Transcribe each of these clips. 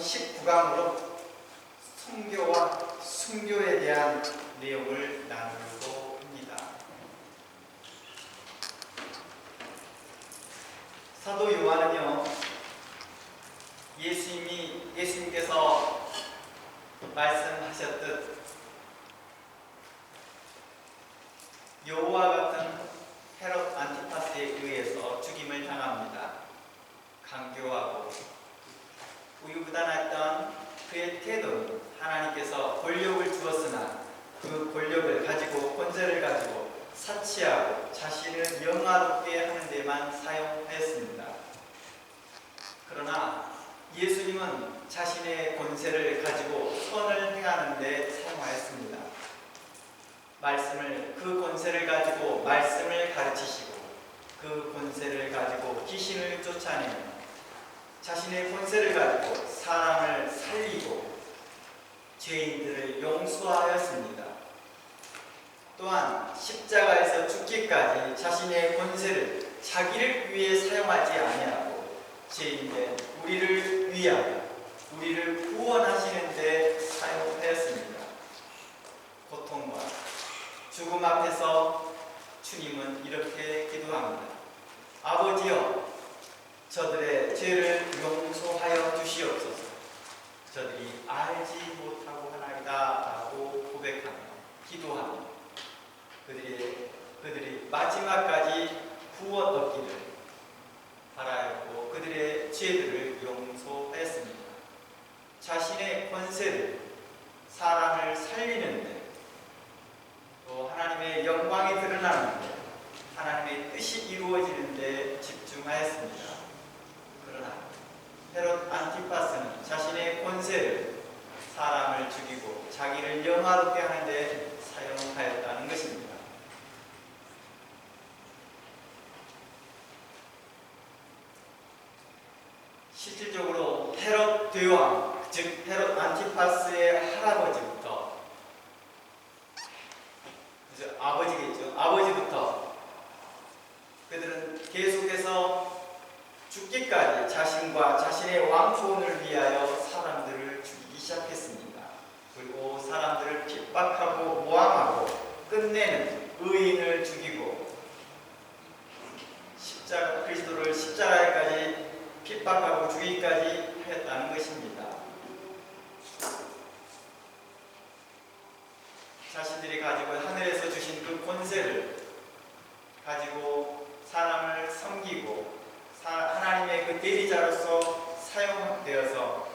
19강으로 성교와 순교에 대한 내용을 나누려고 합니다. 사도 요한은요, 예수님께서 말씀하셨듯 여호와 같은 헤롯 안티파스에 의해서 죽임을 당합니다. 강교하고 우유부단했던 그의 태도는 하나님께서 권력을 주었으나 그 권력을 가지고 권세를 가지고 사치하고 자신을 영화롭게 하는 데만 사용하였습니다. 그러나 예수님은 자신의 권세를 가지고 선을 행하는 데 사용하였습니다. 그 권세를 가지고 말씀을 가르치시고 그 권세를 가지고 귀신을 쫓아내며 자신의 권세를 가지고 사람을 살리고 죄인들을 용서하였습니다. 또한 십자가에서 죽기까지 자신의 권세를 자기를 위해 사용하지 아니하고 죄인된 우리를 위하여 우리를 구원하시는 데 사용하였습니다. 고통과 죽음 앞에서 주님은 이렇게 기도합니다. 아버지여, 저들의 죄를 용서하여 주시옵소서. 저들이 알지 못하고 하나이다 라고 고백하며 기도하며 그들이 마지막까지 구원 얻기를 바라였고 그들의 죄들을 용서하였습니다. 자신의 권세를 사람을 살리는데 또 하나님의 영광이 드러나는데 하나님의 뜻이 이루어지는데 집중하였습니다. 그러나 헤롯 안티파스는 자신의 권세를 사람을 죽이고 자기를 영화롭게 하는 데 사용하였다는 것입니다. 실질적으로 헤롯 대왕, 즉 헤롯 안티파스의 할아버지부터, 아버지부터 그들은 계속해서 죽기까지 자신과 자신의 왕권을 위하여 사람들을 죽이기 시작했습니다. 그리고 사람들을 핍박하고 모함하고 끝내는 의인을 죽이고 그리스도를 십자가에까지 핍박하고 죽이기까지 하였다는 것입니다. 자신들이 가지고 하늘에서 주신 그 권세를 가지고 사람을 섬기고 하나님의 그 대리자로서 사용되어서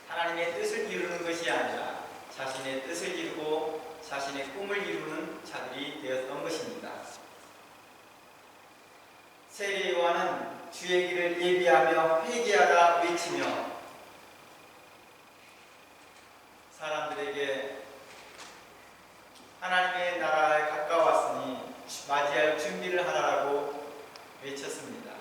하나님의 뜻을 이루는 것이 아니라 자신의 뜻을 이루고 자신의 꿈을 이루는 자들이 되었던 것입니다. 세례 요한은 주의 길을 예비하며 회개하라 외치며 사람들에게 하나님의 나라에 가까웠으니 맞이할 준비를 하라고 외쳤습니다.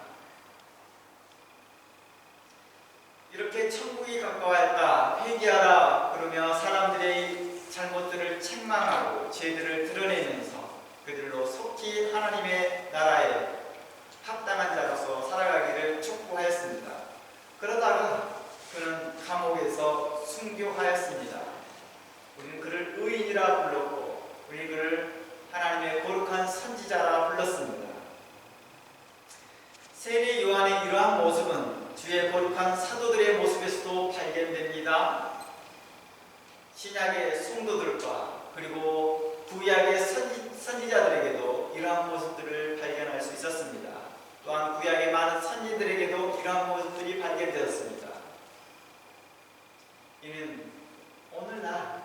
이렇게 천국이 가까웠다, 회개하라 그러며 사람들의 잘못들을 책망하고 죄들을 드러내면서 그들로 속히 하나님의 나라에 합당한 자로서 살아가기를 촉구하였습니다. 그러다가 그는 감옥에서 순교하였습니다. 우리는 그를 의인이라 불렀고 우리 그를 하나님의 거룩한 선지자라 불렀습니다. 세례 요한의 이러한 모습은 주의 거룩한 사도들의 모습에서도 발견됩니다. 신약의 성도들과 그리고 구약의 선지자들에게도 이러한 모습들을 발견할 수 있었습니다. 또한 구약의 많은 선지들에게도 이러한 모습들이 발견되었습니다. 이는 오늘날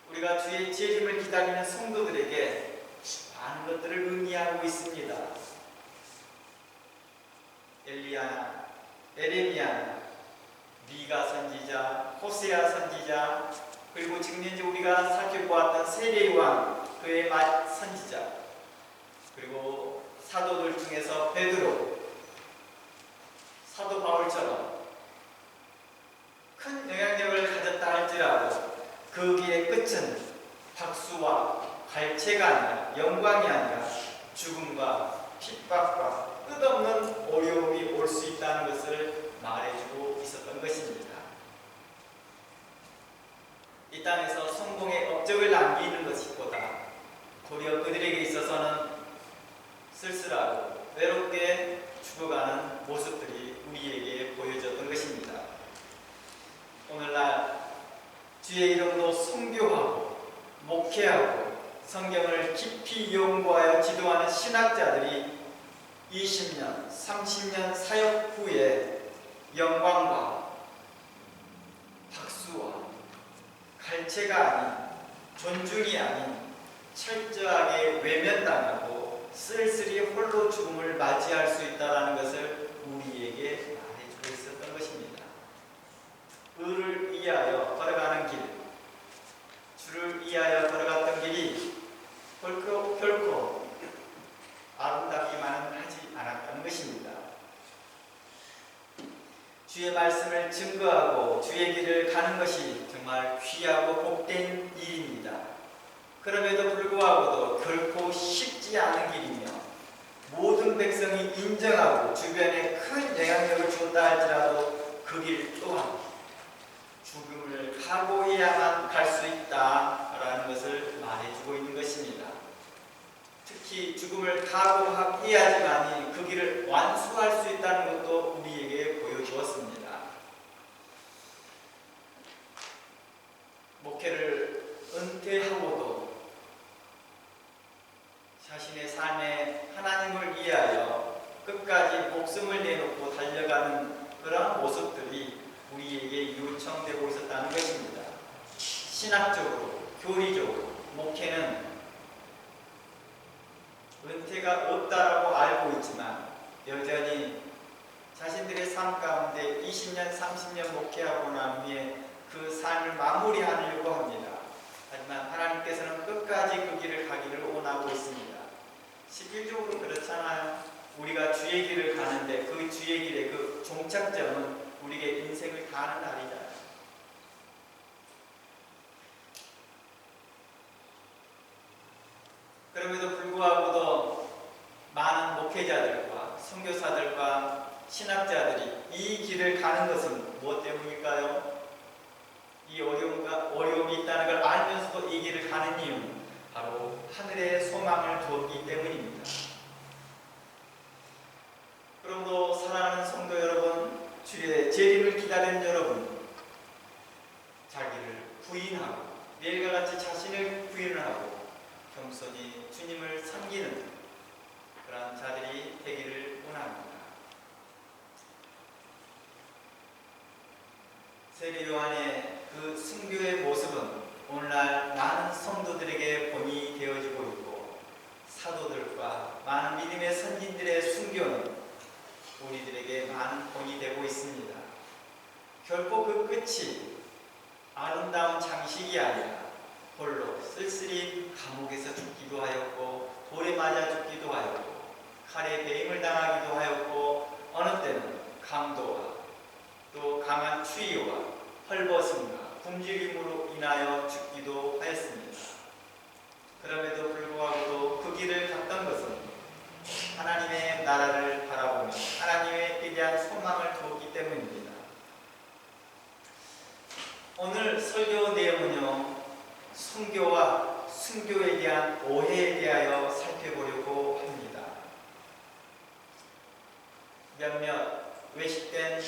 우리가 주의 재림을 기다리는 성도들에게 많은 것들을 의미하고 있습니다. 엘리야나, 에레미야나, 미가 선지자, 호세아 선지자, 그리고 지금 현재 우리가 살펴보았던 세례 요한, 그의 선지자, 그리고 사도들 중에서 베드로, 사도 바울처럼 큰 영향력을 가졌다 할지라도 그 길의 끝은 박수와 갈채가 아니라 영광이 아니라 죽음과 핍박과 끝없는 어려움이 올 수 있다는 것을 말해주고 있었던 것입니다. 이 땅에서 성공의 업적을 남기는 것보다 도리어 그들에게 있어서는 쓸쓸하고 외롭게 죽어가는 모습들이 우리에게 보여졌던 것입니다. 오늘날 주의 이름으로 선교하고 목회하고 성경을 깊이 연구하여 지도하는 신학자들이 20년, 30년 사역 후에 영광과 박수와 갈채가 아닌, 존중이 아닌 철저하게 외면당하고 쓸쓸히 홀로 죽음을 맞이할 수 있다는 것을 우리에게 말해주고 있었던 것입니다. 의를 위하여 걸어가는 길, 주를 위하여 걸어갔던 길이 결코 아름답기만은 하지 않았다는 것입니다. 주의 말씀을 증거하고 주의 길을 가는 것이 정말 귀하고 복된 일입니다. 그럼에도 불구하고도 결코 쉽지 않은 길이며 모든 백성이 인정하고 주변에 큰 영향력을 주었다 할지라도 그 길 또한 죽음을 각오해야만 갈 수 있다라는 것을 말해주고 있는 것입니다. 특히 죽음을 각오해야지만이 그 길을 완수할 수 있다는 것도 우리에게 보여주었습니다. 목회를 은퇴하고도 자신의 삶에 하나님을 위하여 끝까지 목숨을 내놓고 달려가는 그런 모습들이 우리에게 요청되고 있었다는 것입니다. 신학적으로, 교리적으로 목회는 은퇴가 없다라고 알고 있지만 여전히 자신들의 삶 가운데 20년, 30년 목회하고 난 후에 그 삶을 마무리하려고 합니다. 하지만 하나님께서는 끝까지 그 길을 가기를 원하고 있습니다. 실질적으로 그렇잖아요. 우리가 주의 길을 가는데 그 주의 길의 그 종착점은 우리에게 인생을 다하는 날이잖아요. 그럼에도 불구하고도 많은 목회자들과 선교사들과 신학자들이 이 길을 가는 것은 무엇 때문일까요? 이 어려움이 있다는 걸 알면서도 이 길을 가는 이유는 바로 하늘의 소망을 두었기 때문입니다. 그러므로 사랑하는 성도 여러분, 주의 재림을 기다리는 여러분, 자기를 부인하고 내일과 같이 자신을 부인하고 겸손히 주님을 섬기는 그런 자들이 되기를 원합니다. 세례 요한의 그 순교의 모습은 오늘날 많은 성도들에게 본이 되어지고 있고 사도들과 많은 믿음의 선진들의 순교는 우리들에게 많은 본이 되고 있습니다. 결코 그 끝이 아름다운 장식이 아니라 홀로 쓸쓸히 감옥에서 죽기도 하였고 돌에 맞아 죽기도 하였고 칼에 배임을 당하기도 하였고 어느 때는 강도와 또 강한 추위와 헐벗음과 굶주림으로 인하여 죽기도 하였습니다. 그럼에도 불구하고도 그 길을 갔던 것은 하나님의 나라를 바라보며 하나님에 대한 소망을 두었기 때문입니다. 오늘 설교 내용은요, 순교와 순교에 대한 오해에 대하여 살펴보려고 합니다. 몇몇 외식된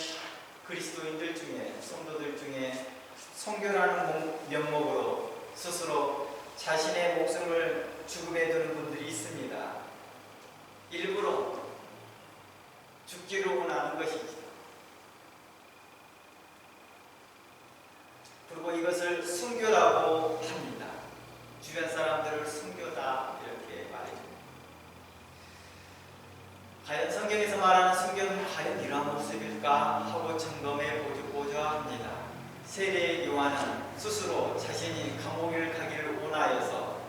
그리스도인들 중에, 성도들 중에 순교라는 명목으로 스스로 자신의 목숨을 죽음에 두는 분들이 있습니다. 일부러 죽기로 원하는 것이죠. 그리고 이것을 순교라고 합니다. 주변 사람들을 순교다 이렇게 말해줍니다. 과연 성경에서 말하는 순교는 과연 이러한 모습일까 하고 점검해 보고자 합니다. 세례 요한은 스스로 자신이 감옥을 가기를 원하여서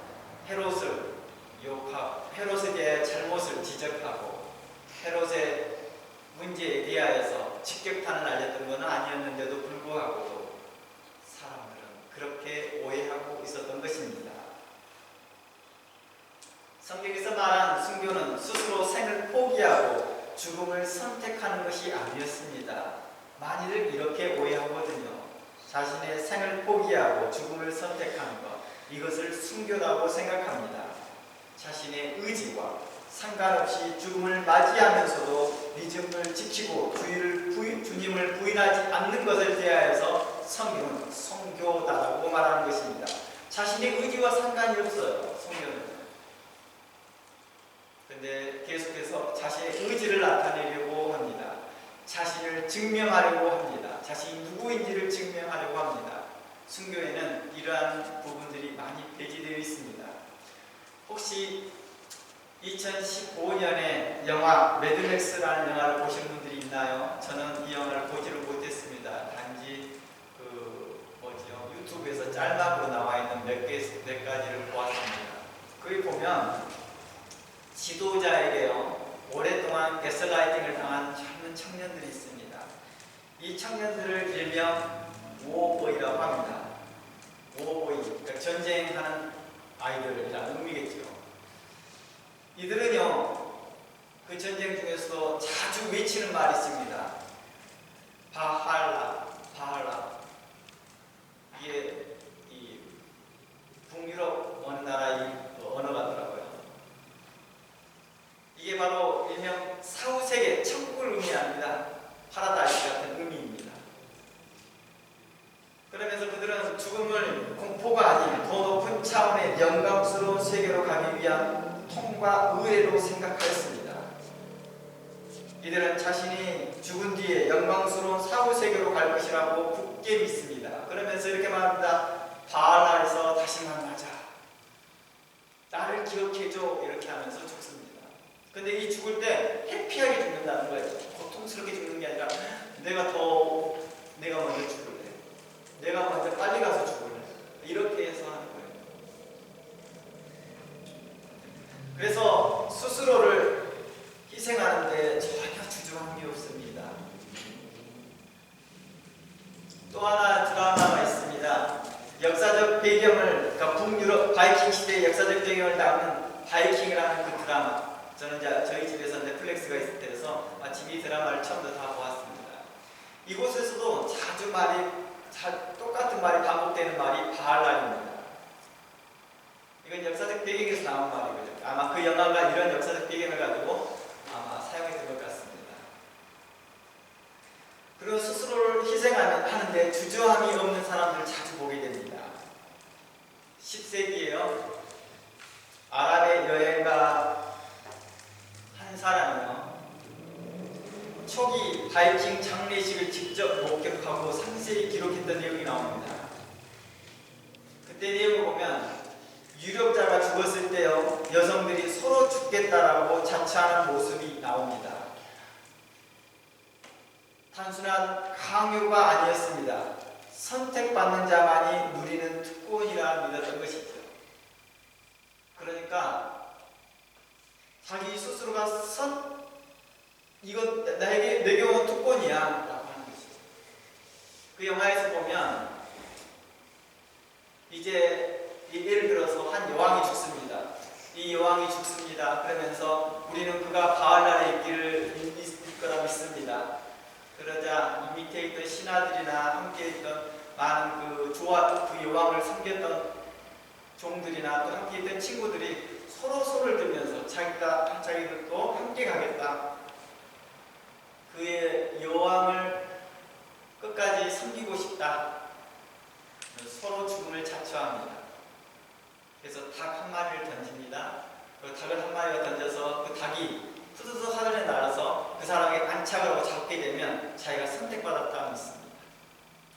헤롯을 욕하고 헤롯에 대해 잘못을 지적하고 헤롯의 문제에 대하여서 직격탄을 날렸던 것은 아니었는데도 불구하고 사람들은 그렇게 오해하고 있었던 것입니다. 성경에서 말한 순교는 스스로 생을 포기하고 죽음을 선택하는 것이 아니었습니다. 많이들 이렇게 오해하거든요. 자신의 생을 포기하고 죽음을 선택하는 것, 이것을 순교라고 생각합니다. 자신의 의지와 상관없이 죽음을 맞이하면서도 믿음을 지키고 주님을 부인하지 않는 것을 대하여서 성경은 성교다라고 말하는 것입니다. 자신의 의지와 상관이 없어요, 성교는. 근데 계속해서 자신의 의지를 나타내려고 합니다. 자신을 증명하려고 합니다. 자신이 누구인지를 증명하려고 합니다. 순교에는 이러한 부분들이 많이 배치되어 있습니다. 혹시 2015년에 영화 매드맥스라는 영화를 보신 분들이 있나요? 저는 이 영화를 보지를 못했습니다. 단지 유튜브에서 짤막으로 나와 있는 몇 가지를 보았습니다. 거기 보면 지도자에게요, 오랫동안 가스라이팅을 당한 젊은 청년들이 있습니다. 이 청년들을 일명 워보이라고 합니다. 워보이, 그러니까 전쟁하는 아이들이라는 의미겠죠. 이들은요, 그 전쟁 중에서도 자주 외치는 말이 있습니다. 바할라, 바할라. 이게 이 북유럽 어느 나라의 언어가더라고요. 이게 바로 일명 사후세계, 천국을 의미합니다. 파라다이스 같은 의미입니다. 그러면서 그들은 죽음을 공포가 아닌 더 높은 차원의 영광스러운 세계로 가기 위한 통과 의례로 생각하였습니다. 이들은 자신이 죽은 뒤에 영광스러운 사후세계로 갈 것이라고 굳게 믿습니다. 그러면서 이렇게 말합니다. 바알라에서 다시 만나자. 나를 기억해줘. 이렇게 하면서 죽습니다. 근데 이 죽을 때 해피하게 죽는다는 거예요. 고통스럽게 죽는 게 아니라 내가 먼저 죽을래. 내가 먼저 빨리 가서 죽을래. 이렇게 해서 하는 거예요. 그래서 스스로를 희생하는데 전혀 주저함이 없습니다. 또 하나 드라마가 있습니다. 역사적 배경을, 그러니까 북유럽 바이킹 시대의 역사적 배경을 담은 바이킹이라는 그 드라마. 저는 이제 저희 집에서 넷플릭스가 있을 때여서 마침 이 드라마를 처음부터 다 보았습니다. 이곳에서도 똑같은 말이 반복되는 말이 바알라입니다. 이건 역사적 배경에서 나온 말이거든요. 아마 그 영화가 이런 역사적 배경을 가지고 아마 사용했던 것 같습니다. 그리고 스스로를 희생하는데 주저함이 없는 사람들을 자주 보게 됩니다. 10세기에요. 아랍의 여행가 한 사람이요, 초기 바이킹 장례식을 직접 목격하고 상세히 기록했던 내용이 나옵니다. 그때 내용을 보면 유력자가 죽었을 때요, 여성들이 서로 죽겠다라고 자처하는 모습이 나옵니다. 단순한 강요가 아니었습니다. 선택받는 자만이 누리는 특권이라 믿었던 것이죠. 그러니까 자기 스스로가 이건 내 경우 특권이야 라고 하는 것이죠. 그 영화에서 보면 이제 예를 들어서 한 여왕이 죽습니다. 이 여왕이 죽습니다. 그러면서 우리는 그가 바알라에 있을 거라 믿습니다. 그러자 이 밑에 있던 신하들이나 함께 있던 많은 그 여왕을 섬겼던 종들이나 또 함께 있던 친구들이 서로를 들면서 자기들도 함께 가겠다. 그의 여왕을 끝까지 섬기고 싶다. 서로 죽음을 자처합니다. 그래서 닭 한 마리를 던집니다. 그 닭을 한 마리가 던져서 그 닭이 푸드득 하늘에 날아서 그 사람에게 안착을 하고 잡게 되면 자기가 선택받았다고 믿습니다.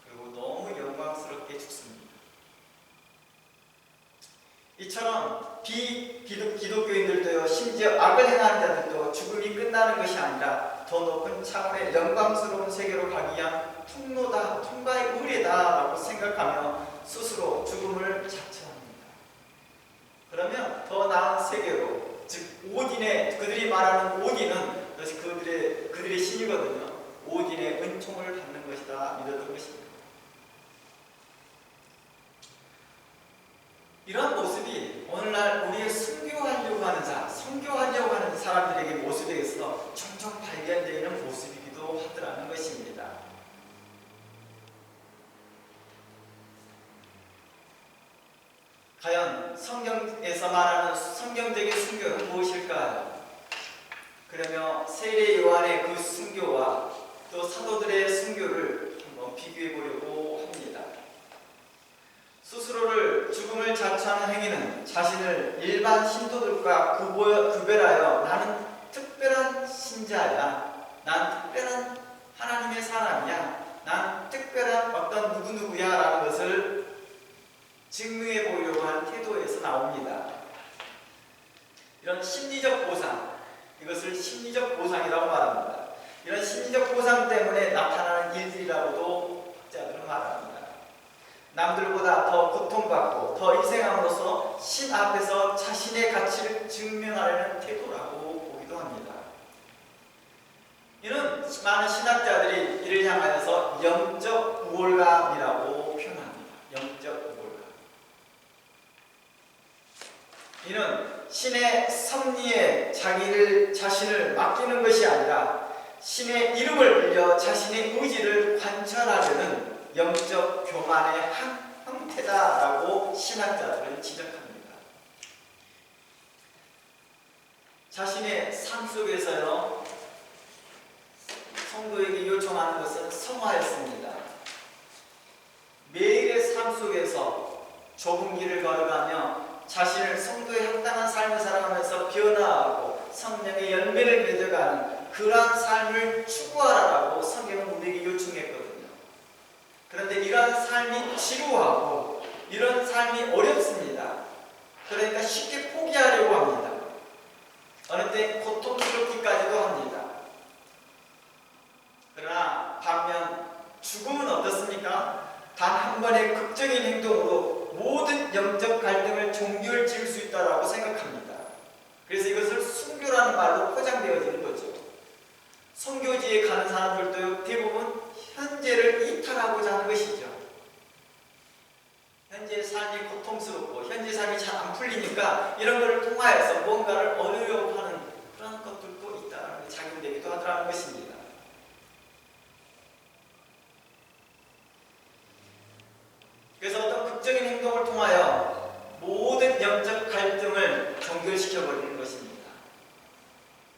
그리고 너무 영광스럽게 죽습니다. 이처럼 기독교인들도요, 심지어 악을 행하는 자들도 죽음이 끝나는 것이 아니라 더 높은 차원의 영광스러운 세계로 가기 위한 통로다, 통과의 의례다라고 생각하며 스스로 죽음을 자처합니다. 그러면 더 나은 세계로, 즉 그들이 말하는 오딘은 그들의 신이거든요. 오딘의 은총을 받는 것이다 믿었던 것입니다. 이런 모습이 오늘날 우리의 순교하려고 하는 사람들에게 모습에서 종종 발견되는 모습이기도 하더라는 것입니다. 과연 성경에서 말하는 성경적인 순교는 무엇일까요? 그러며 세례 요한의 그 순교와 또 사도들의 순교를 한번 비교해 보려고 합니다. 스스로를 죽음을 자처하는 행위는 자신을 일반 신도들과 구별하여 나는 특별한 신자야, 난 특별한 하나님의 사람이야, 난 특별한 어떤 누구누구야 라는 것을 증명해 보려고 하는 태도에서 나옵니다. 이런 심리적 보상, 이것을 심리적 보상이라고 말합니다. 이런 심리적 보상 때문에 나타나는 일들이라고도 학자들은 말합니다. 남들보다 더 고통받고 더 희생함으로써 신 앞에서 자신의 가치를 증명하려는 태도라고 보기도 합니다. 이는 많은 신학자들이 이를 향하여서 영적 우월감이라고 표현합니다. 영적 우월감. 이는 신의 섭리에 자신을 맡기는 것이 아니라 신의 이름을 빌려 자신의 의지를 관철하려는 영적 교만의 한 형태다라고 신학자들은 지적합니다. 자신의 삶 속에서요, 성도에게 요청하는 것은 성화였습니다. 매일의 삶 속에서 좁은 길을 걸어가며 자신을 성도에 합당한 삶을 살아가면서 변화하고 성령의 열매를 맺어가는 그러한 삶을 추구하라고 성경은 우리에게 요청했거든요. 그런데 이러한 삶이 지루하고 이런 삶이 어렵습니다. 그러니까 쉽게 포기하려고 합니다. 어느 때 고통스럽기까지도 합니다. 그러나 반면 죽음은 어떻습니까? 단 한 번의 극적인 행동으로 모든 영적 갈등을 종결 지을 수 있다고 생각합니다. 그래서 이것을 순교라는 말로 포장되어지는 거죠. 선교지에 가는 사람들도 대부분 현재를 이탈하고자 하는 것이죠. 현재 삶이 고통스럽고 현재 삶이 잘 안 풀리니까 이런 것을 통하여서 뭔가를 얻으려고 하는 그런 것들도 있다는 게 작용되기도 하더라는 것입니다. 그래서 어떤 극적인 행동을 통하여 모든 영적 갈등을 종결시켜버리는 것입니다.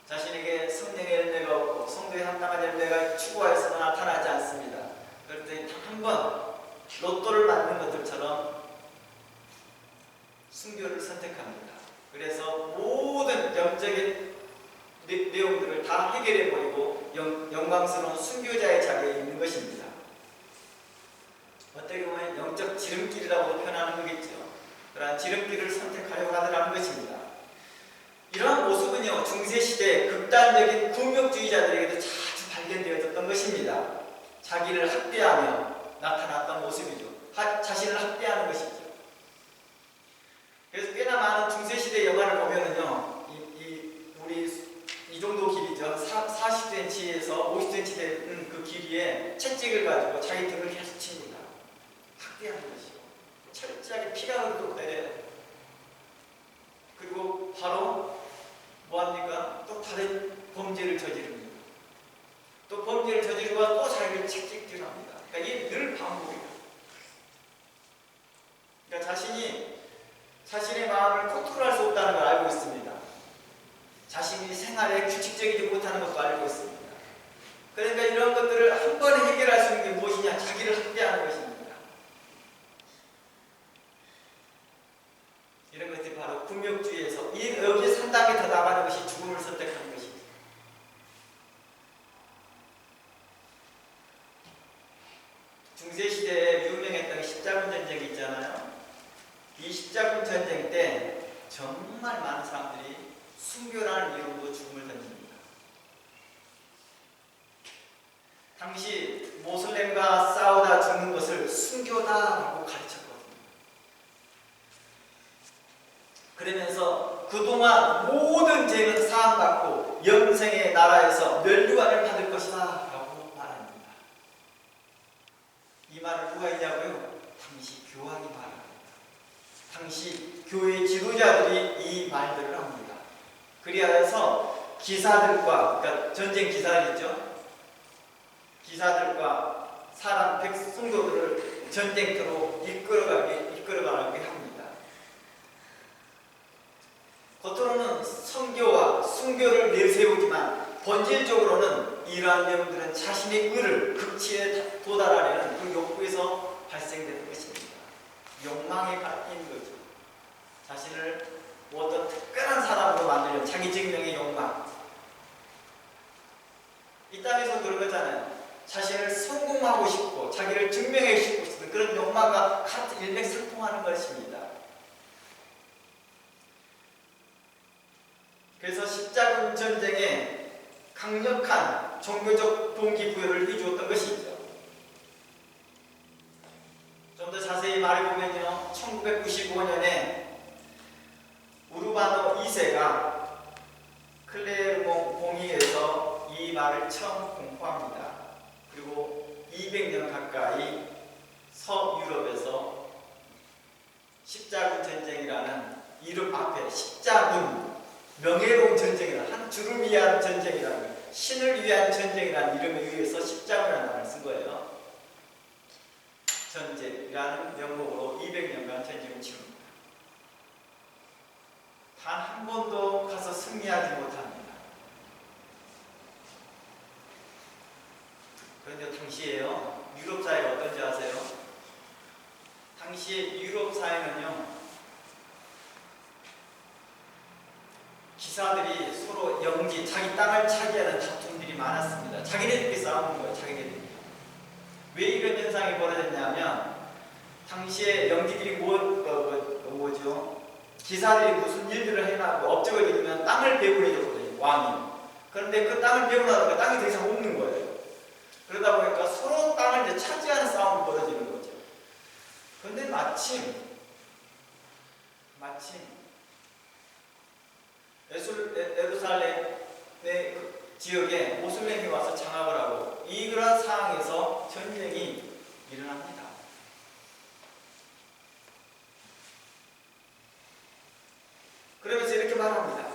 자신에게 성령의 열매가 없고 성도에 합당한 열매가 추구하여서 나타나지 않습니다. 그럴 때 단 한 번 로또를 맞는 것들처럼 순교를 선택합니다. 그래서 모든 영적인 내용들을 다 해결해버리고 영광스러운 순교자의 자리에 있는 것입니다. 어떻게 보면 영적 지름길이라고 표현하는 거겠죠. 그러한 지름길을 선택하려고 하더라는 것입니다. 이러한 모습은요, 중세시대 극단적인 구명주의자들에게도 자주 발견되어졌던 것입니다. 자기를 학대하며 나타났던 모습이죠. 자신을 학대하는 것이죠. 그래서 꽤나 많은 중세시대 영화를 보면은요, 우리 이 정도 길이죠. 40cm에서 50cm 되는 그 길이에 채찍을 가지고 자기 등을 계속 칩니다. 학대하는 것이고, 철저하게 피가 흐르도록 때려요. 그리고 바로 뭐합니까? 또 다른 범죄를 저지릅니다. 또 범죄를 저지르고 또 자기를 채찍질합니다. 그러니까 이게 늘 반복이에요. 그러니까 자신의 마음을 컨트롤할 수 없다는 걸 알고 있습니다. 자신이 생활에 규칙적이지 못하는 것도 알고 있습니다. 그러니까 이런 것들을 한 번에 해결할 수 있는 게 무엇이냐? 자기를 학대하는 것입니다. 이런 것들이 바로 금욕주의에서 여기에 한 단계 더 나가는 것이 죽음을 선택하는 것입니다. 중세시대에 유명했던 십자군 전쟁이 있잖아요. 이 십자군 전쟁 때 정말 많은 사람들이 순교라는 이름으로 죽음을 던집니다. 당시 모슬렘과 싸우다 죽는 것을 순교다라고 가르쳤거든요. 그러면서 그동안 모든 죄는 사함받고 영생의 나라에서 멸류관을 받을 것이다 라고 말합니다. 이 말을 누가 했냐고요? 당시 교황이 말합니다. 당시 교회 지도자들이 이 말들을 합니다. 그리하여서 기사들과, 그러니까 전쟁 기사들이죠. 기사들과 사람, 성도들을 전쟁터로 이끌어가게 합니다. 성교와 순교를 내세우지만 본질적으로는 이러한 내용들은 자신의 의를 극치에 도달하려는 그 욕구에서 발생되는 것입니다. 욕망의 갈등인 거죠. 자신을 어떤 특별한 사람으로 만들려는 자기 증명의 욕망. 이 땅에서 그런 거잖아요. 자신을 성공하고 싶고 자기를 증명하고 싶은 그런 욕망과 같은 일맥상통하는 것입니다. 그래서 십자군 전쟁에 강력한 종교적 동기부여를 해주었던 것이죠. 좀 더 자세히 말해보면요, 1995년에 우르바노 2세가 클레르몽 공의에서 이 말을 처음 공포합니다. 그리고 200년 가까이 서유럽에서 십자군 전쟁이라는 이름 앞에 십자군, 명예로운 전쟁이라는, 한 주를 위한 전쟁이라는, 신을 위한 전쟁이라는 이름에 의해서 십자군이라는 말을 쓴 거예요. 전쟁이라는 명목으로 200년간 전쟁을 치릅니다. 단 한 번도 가서 승리하지 못합니다. 그런데 당시에요, 유럽 사회가 어떤지 아세요? 당시에 유럽 사회는요, 기사들이 서로 영지, 자기 땅을 차지하는 다툼들이 많았습니다. 자기네들끼리 싸우는 거예요, 자기네들끼리. 왜 이런 현상이 벌어졌냐면, 당시에 영지들이 뭐죠? 기사들이 무슨 일들을 해놔고 업적을 이루면 땅을 배분해줬거든요, 왕이. 그런데 그 땅을 배분하다가 땅이 더 이상 없는 거예요. 그러다 보니까 서로 땅을 이제 차지하는 싸움이 벌어지는 거죠. 그런데 마침 예루살렘의 그 지역에 모슬렘이 와서 장악을 하고 이러한 상황에서 전쟁이 일어납니다. 그러면서 이렇게 말합니다.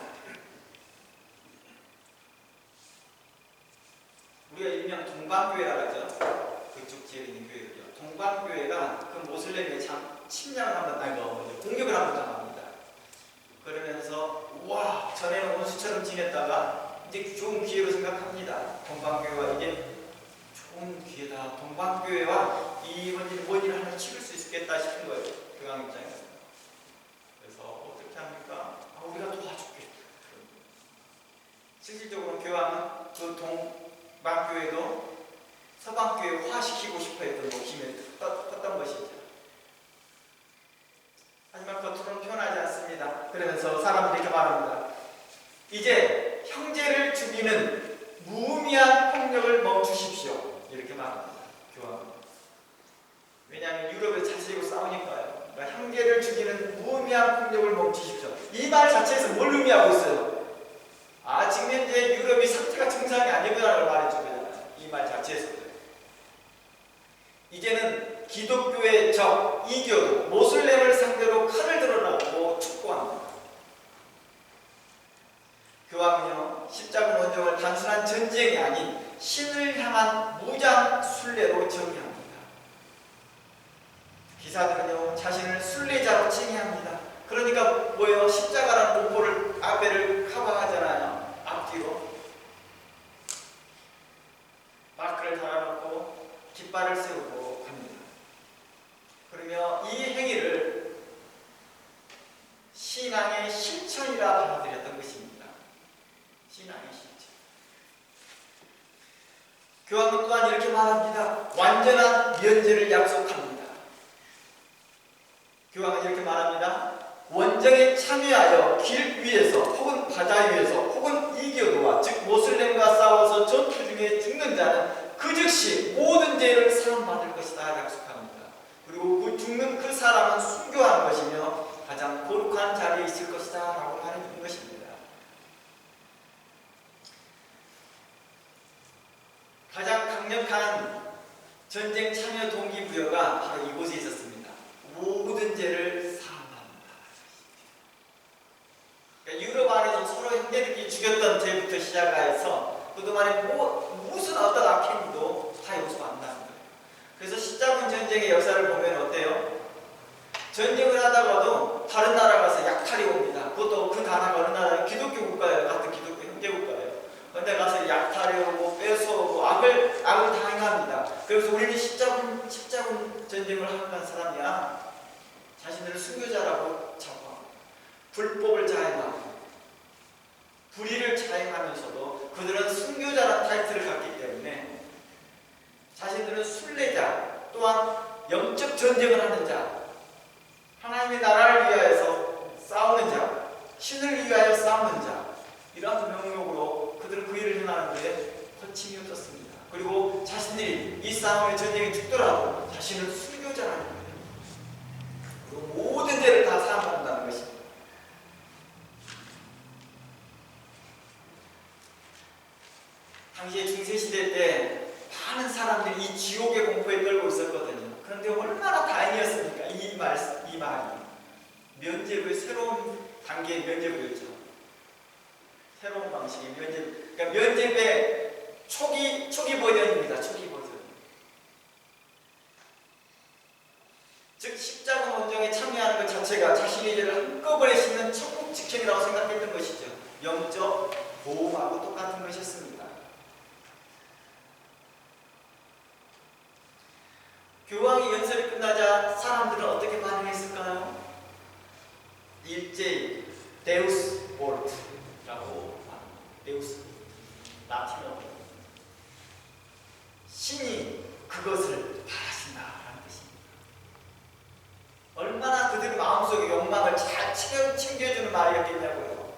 우리가 일명 동방교회라고 하죠. 그쪽 지역에 있는 교회죠. 동방교회가 그 모슬렘의 침략을 한번, 공격을 한번 당합니다. 그러면서 와, 전에는 원수처럼 지냈다가 이제 좋은 기회로 생각합니다. 동방교회와 이게 좋은 기회다. 동방교회와 이 원인을 하나 치를 수 있겠다 싶은 거예요, 교황 입장에서. 그래서 어떻게 합니까? 우리가 도와줄게. 실질적으로 교황은 그 동방교회도 서방교회화시키고 싶어 했던 욕심에 컸던 것이죠. 하지만 겉으로는 표현하지 않습니다. 그러면서 사람들이 이렇게 말합니다. 이제 형제를 죽이는 무의미한 폭력을 멈추십시오. 이렇게 말합니다, 교황은. 왜냐하면 유럽에 자치고 싸우니까요. 그러니까 형제를 죽이는 무의미한 폭력을 멈추십시오. 이 말 자체에서 뭘 의미하고 있어요? 지금 현재 유럽이 상태가 정상이 아니구나라는 걸 말해주잖아요. 이 말 자체에서도. 이제는 기독교의 적, 이교도, 모슬렘을 상대로 칼을 들어라고 촉구합니다. 교황은요, 십자군 원정을 단순한 전쟁이 아닌 신을 향한 무장 순례로 정의합니다. 기사들은요, 자신을 순례자로 칭의합니다. 그러니까 뭐예요? 십자가라는 목포를 앞에를 커버하잖아요. 앞뒤로 마크를 달아놓고 깃발을 세우고 갑니다. 그러며 이 행위를 신앙의 실천이라 받아들였던 것입니다. 신앙의 실천. 교황은 또한 이렇게 말합니다. 완전한 면제를 약속합니다. 교황은 이렇게 말합니다. 원정에 참여하여 길 위에서 혹은 바다 위에서 혹은 이교도와 즉 모슬렘과 싸워서 전투 중에 죽는 자는 그 즉시 모든 죄를 사함받을 것이다 약속합니다. 그리고 그 죽는 그 사람은 순교한 것이며 가장 거룩한 자리에 있을 것이다 라고 말해주는 것입니다. 가장 강력한 전쟁 참여 동기부여가 바로 이곳에 있었습니다. 모든 죄를 사함합니다. 그러니까 유럽 안에서 서로 형제들끼리 죽였던 죄부터 시작해서 그동안에 무슨 어떤 악행도 다 여기서 만나는 거예요. 그래서 십자군 전쟁의 역사를 보면 어때요? 전쟁을 하다가도 다른 나라 가서 약탈이 옵니다. 그것도 그 나라가 어느 나라예요? 기독교 국가예요. 같은 기독교 형제 국가예요. 그런데 가서 약탈해오고 뺏어오고 악을 다 행합니다. 그래서 우리는 십자군 전쟁을 하는 사람이야. 자신들을 순교자라고 자부하고 불법을 자행하고 불의를 자행하면서도 그들은 순교자라는 타이틀을 갖기 때문에 자신들은 순례자, 또한 영적 전쟁을 하는 자, 하나님의 나라를 위하여서 싸우는 자, 신을 위하여 싸우는 자, 이러한 명목으로 그들은 그 일을 행하는데 거침이 없었습니다. 그리고 자신들이 이 싸움의 전쟁에 죽더라도 자신을 순교자라는 거예요. 그리고 모든 죄를 다 사함한다는 것입니다. 당시에 중세시대 때 많은 사람들이 이 지옥의 공포에 떨고 있었거든요. 그런데 얼마나 다행이었습니까? 이 말이 면죄부의 새로운 단계의 면죄부였죠. 새로운 방식의 면죄부. 그러니까 면죄부의 초기 버전입니다. 초기 버전. 즉 십자군 원정에 참여하는 것 자체가 자신의 죄를 한꺼번에 씻는 천국 직행이라고 생각했던 것이죠. 영적 보험하고 똑같은 것이었습니다. 교황의 연설이 끝나자 사람들은 어떻게 반응했을까요? 일제히 데우스 볼트라고 데우스 라틴어 신이 그것을 바라신다라는 뜻입니다. 얼마나 그들의 마음속의 욕망을 잘 챙겨주는 말이었겠냐고요.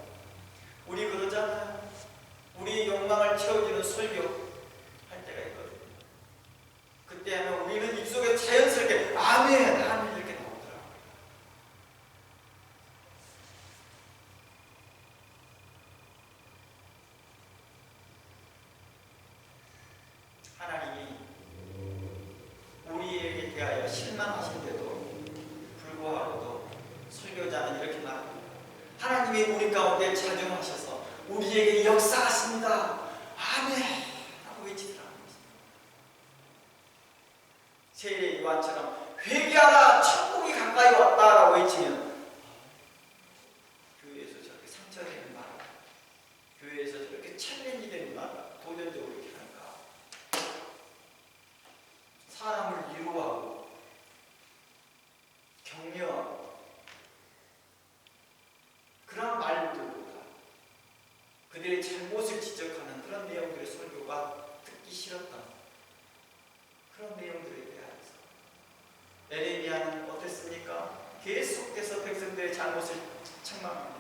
우리 그러잖아요. 우리 욕망을 채워주는 설교 할 때가 있거든요. 그때 하면 우리는 입속에 자연스럽게 아멘 아멘 이렇게 나오더라고요. 하나님이 우리에게 대하여 실망하신데도 불구하고도 설교자는 이렇게 말합니다. 하나님이 우리 가운데 자중하셔서 우리에게 역사하십니다. 아멘 하고 외치더라고요. 세례 요한처럼 회개하라 천국이 가까이 왔다라고 외치면 교회에서 저렇게 상처되는 말, 교회에서 저렇게 챌린지 되는 말, 도전적으로 이렇게 하는가? 사람을 위로하고 격려하고 그런 말들보다 그들의 잘못을 지적하는 그런 내용들의 설교가 듣기 싫었던 그런 내용들에 대해서 에레미야는 어땠습니까? 계속해서 백성들의 잘못을 책망합니다.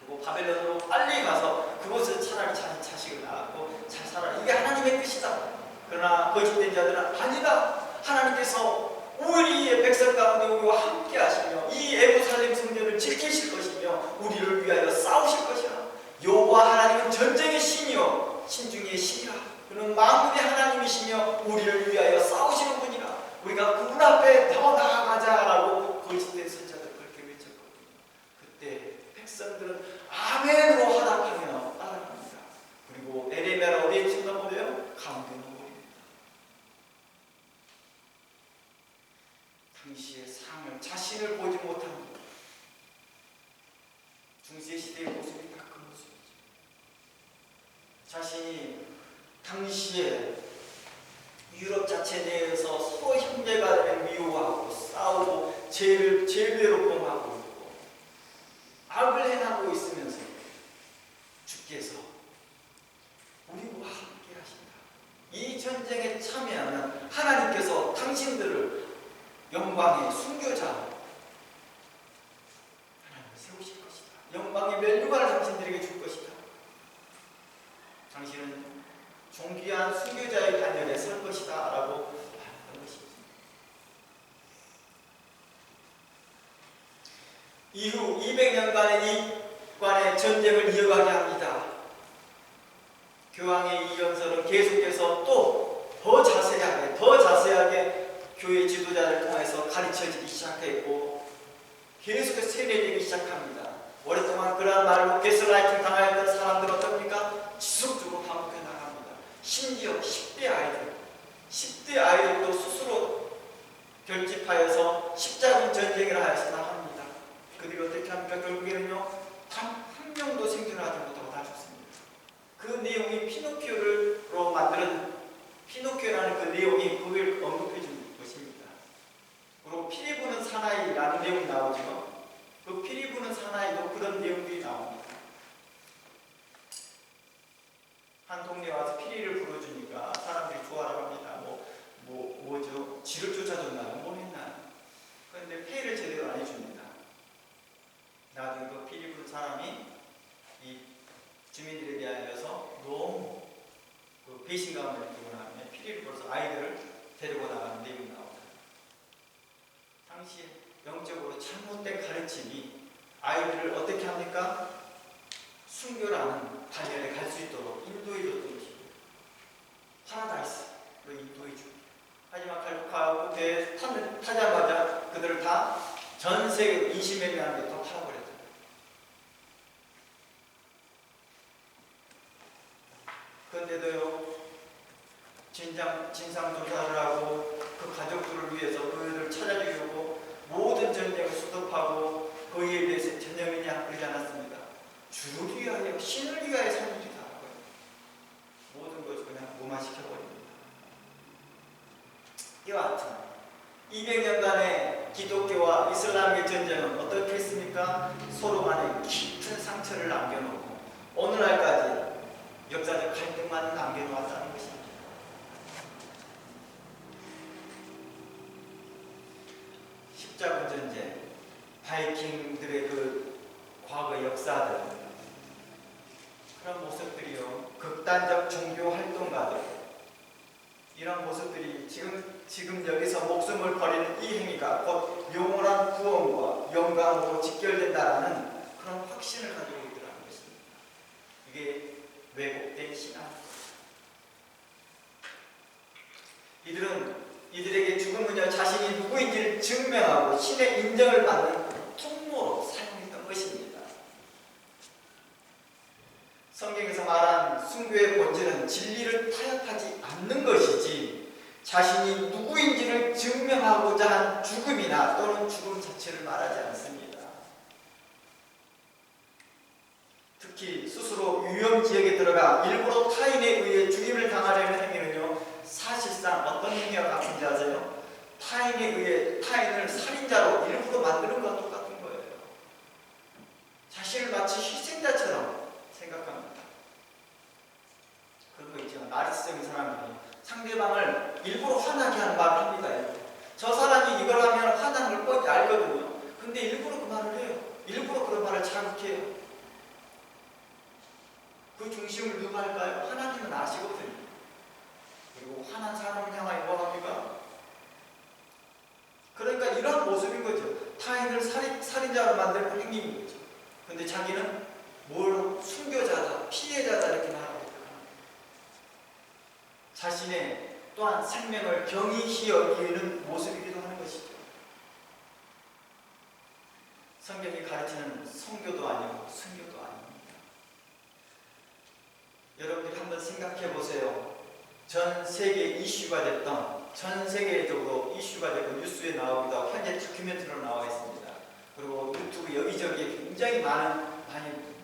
그리고 바벨론으로 빨리 가서 그곳에 차라리 자식을 낳고 잘 살아라. 이게 하나님의 뜻이다. 그러나 거짓된 자들은 아니다. 하나님께서 우리의 백성 가운데 우리와 함께 하시며 이 예루살렘 성전을 지키실 것이며 우리를 위하여 싸우실 것이라. 여호와 하나님은 전쟁의 신이요 신중의 신이라. 그는 만군의 하나님이시며 우리를 위하여 싸우시는 분이라. 우리가 그분 앞에 더 나아가자라고 거짓된 선자들 그렇게 외쳤거든요. 그때 백성들은 아멘으로 화답하며 따라갑니다. 그리고 에레미야는 어디에 쳐다보래요? 가운데 놓아버립니다. 당시의 상을 자신을 보지 못합니다. 중세시대의 모습이 딱 그 모습이죠. 자신이 당시에 유럽 자체 내에서 서로 형제간에 미워하고 싸우고 죄를 범하고 있고 악을 행하고 있으면서 주께서 우리와 함께 하신다. 이 전쟁에 참여하면 하나님께서 당신들을 영광의 순교자 하나님을 세우실 것이다. 영광의 면류관을 당신들에게 줄 것이다. 당신은 존귀한 순교자의 반열에 설 것이다 라고 말했던 것이죠. 이후 200년간의 이관의 전쟁을 이어가게 합니다. 교황의 이 연설은 계속해서 또 더 자세하게 교회 지도자를 통해서 가르쳐지기 시작했고 계속해서 세뇌되기 시작합니다. 오랫동안 그러한 말로 게슬라이팅 당하였던 사람들은 어떻습니까? 지속적으로 반복해 나갑니다. 심지어 10대 아이들도 스스로 결집하여서 십자군 전쟁을 하여서 나갑니다. 그들이 어떻게 합니까? 결국에는요, 단 한 명도 생존하지 못하고 다 죽습니다. 그 내용이 피노키오로 만드는 피노키오라는 그 내용이 그걸 언급해 준 것입니다. 그리고 피리 부는 사나이라는 내용이 나오죠. 그 피리 부는 사나이도 그런 내용들이 나옵니다. 한 동네에 와서 피리를 불어주니까 사람들이 좋아라 합니다. 뭐죠? 쥐를 쫓아줬나요? 뭘 했나요? 그런데 페이를 제대로 안 해줍니다. 나중에 그 피리 부는 사람이 이 주민들에 대하여서 너무 그 배신감을 느끼고 나면 피리를 불어서 아이들을 데리고 나가는 내용이 나옵니다. 당시 영적으로 잘못된 가르침이 아이들을 어떻게 합니까? 순교라는 단열에 갈 수 있도록 인도해줬던 것이고, 파라다이스로 인도해주고, 하지만 갈국하고 배에 타자마자 그들을 다 전 세계 20몇 명한테 또 팔아버렸다. 그런데도요, 진상조사를 하고 그 가족들을 위해서 그들을 찾아주려고 모든 전쟁을 수습하고 거기에 대해서 전쟁이냐 그러지 않았습니다. 주를 위하여, 신을 위하여 살리다. 모든 것을 그냥 무마시켜버립니다. 이와 같은 200년간의 기독교와 이슬람의 전쟁은 어떻게 했습니까? 서로 간에 깊은 상처를 남겨놓고 오늘날까지 역사적 갈등만 남겨놓았다는 것입니다. 십자군 전쟁, 바이킹들의 그 과거 역사들, 그런 모습들이요, 극단적 종교 활동가들, 이런 모습들이 지금 여기서 목숨을 버리는 이 행위가 곧 영원한 구원과 영광으로 직결된다라는 그런 확신을 가지고 있더라는 것입니다. 이게 왜곡된 신앙. 이들에게 죽음은요, 자신이 누구인지를 증명하고 신의 인정을 받는 통로로 사용했던 것입니다. 성경에서 말한 순교의 본질은 진리를 타협하지 않는 것이지 자신이 누구인지를 증명하고자 한 죽음이나 또는 죽음 자체를 말하지 않습니다. 특히 스스로 위험지역에 들어가 일부러 타인에 의해 죽임을 당하려는 행위는요, 사실상 어떤 행위와 같은지 아세요? 타인에 의해 타인을 살인자로 일부러 만드는 것과 똑같은 거예요. 자신을 마치 희생자처럼 생각합니다. 그런 거 있지만 나리스적인 사람이 상대방을 일부러 화나게 하는 말을 합니다. 저 사람이 이걸 하면 화나는 걸 뻔히 알거든요. 근데 일부러 그 말을 해요. 일부러 그런 말을 자극해요. 그 중심을 누가 할까요? 하나님은 아시거든요. 그리고 화난 사람을 향하여 뭐 합니까? 그러니까 이런 모습인 거죠. 타인을 살인자로 만드는 행위인 거죠. 근데 자기는 뭘 순교자다, 피해자다 이렇게 말하고 있다. 자신의 또한 생명을 경이히 여기는 모습이기도 하는 것이죠. 성경이 가르치는 성교도 아니고 순교도 아닙니다. 여러분들이 한번 생각해 보세요. 전 세계 이슈가 됐던, 전 세계적으로 이슈가 되고 뉴스에 나오기도 하고 현재 다큐멘터리로 나와 있습니다. 그리고 유튜브 여기저기에 굉장히 많이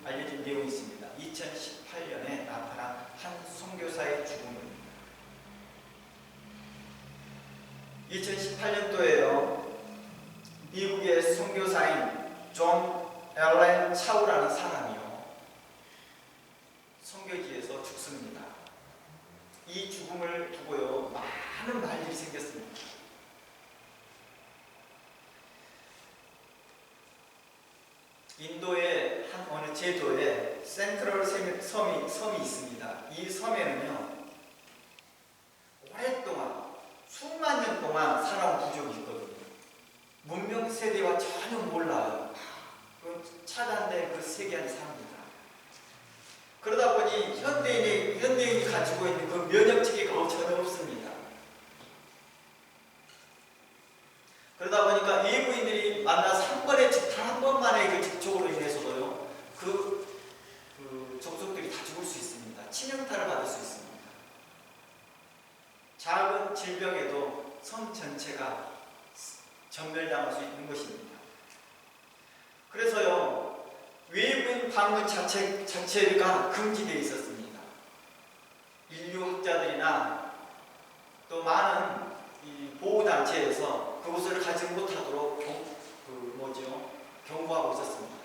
알려진 내용이 있습니다. 2018년에 나타난 한 선교사의 죽음입니다. 2018년도에요. 미국의 선교사인 존 앨런 차우라는 사람이요, 선교지에서 죽습니다. 이 죽음을 두고요, 많은 말들이 생겼습니다. 인도의 한 어느 제도에 센트럴 섬이 있습니다. 이 섬에는요, 오랫동안 수만 년 동안 살아온 부족이 있거든요. 문명 세대와 전혀 몰라요. 차단된 그 세계 안에 삽니다. 그러다 보니 현대인이 가지고 있는 그 면역 체계가 전혀 없습니다. 그러다 보니까 외부인들이 만나서 단 한 번만의 그 접촉으로 인해서도요, 그 접속들이 다 죽을 수 있습니다. 치명타를 받을 수 있습니다. 작은 질병에도 섬 전체가 전멸당할 수 있는 것입니다. 그래서요, 외부인 방문 자체가 금지되어 있었습니다. 인류학자들이나 또 많은 이 보호단체에서 그곳을 가지 못하도록 경고하고 있었습니다.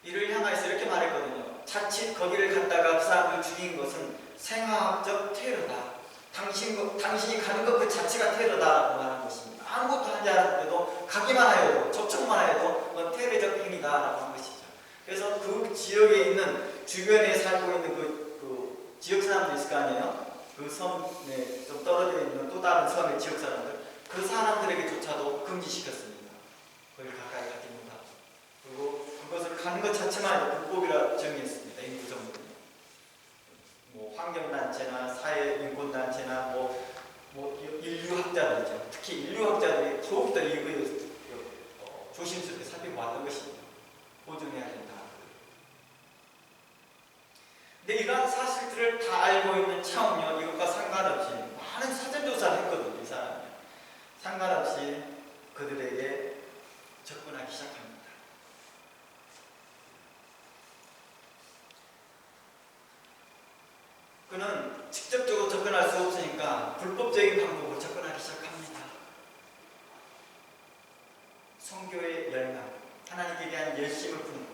이를 향해서 이렇게 말했거든요. 자칫 거기를 갔다가 그 사람을 죽인 것은 생화학적 테러다. 당신이 가는 것 그 자체가 테러다라고 말한 것입니다. 아무것도 하지 않았는데도 가기만 해도, 접촉만 해도 테러적 행위다라고 한 것이죠. 그래서 그 지역에 있는, 주변에 살고 있는 그 지역 사람들 있을 거 아니에요? 그 섬에 좀 떨어져 있는 또 다른 섬의 지역 사람들, 그 사람들에게조차도 금지시켰습니다. 거기 가까이 가지 못하고. 그리고 그것을 가는 것 자체만 해도 불법이라 정의했습니다. 인구정부는. 환경단체나 사회인권단체나 인류학자들이죠. 특히 인류학자들이 더욱더 이거에 조심스럽게 살펴봤던 것입니다. 보존해야 된다. 근데 이러한 사실들을 다 알고 있는 차은요, 이것과 상관없이 많은 사전조사를 했거든요. 이 사람이. 상관없이 그들에게 접근하기 시작합니다. 그는 직접적으로 접근할 수 없으니까 불법적인 방법으로 접근하기 시작합니다. 선교의 열망, 하나님께 대한 열심을 품고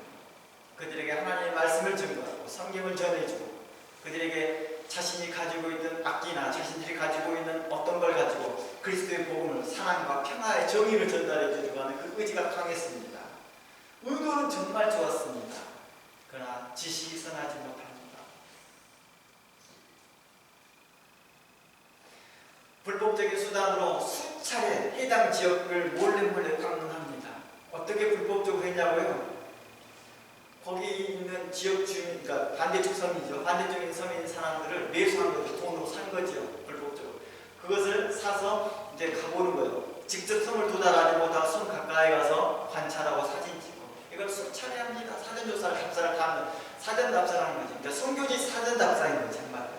그들에게 하나님의 말씀을 증거하고 성경을 전해주고 그들에게 자신이 가지고 있는 악기나 자신들이 가지고 있는 어떤 걸 가지고 그리스도의 복음을, 사랑과 평화의 정의를 전달해 주려고 하는 그 의지가 강했습니다. 의도는 정말 좋았습니다. 그러나 지식이 선하지 못합니다. 불법적인 수단으로 수차례 해당 지역을 몰래 방문합니다. 어떻게 불법적으로 했냐고요? 거기 있는 지역 주민, 그러니까 반대쪽 섬이죠. 반대쪽에 섬에 있는 사람들을 매수한 거죠. 돈으로 산 거죠. 불법적으로. 그것을 사서 이제 가보는 거예요. 직접 섬을 도달하지 못하고 섬 가까이 가서 관찰하고 사진 찍고. 이걸 수차례 합니다. 사전조사를 답사를 하면 사전 답사라는 거죠. 그러니까 선교지 사전 답사인 거죠. 정말.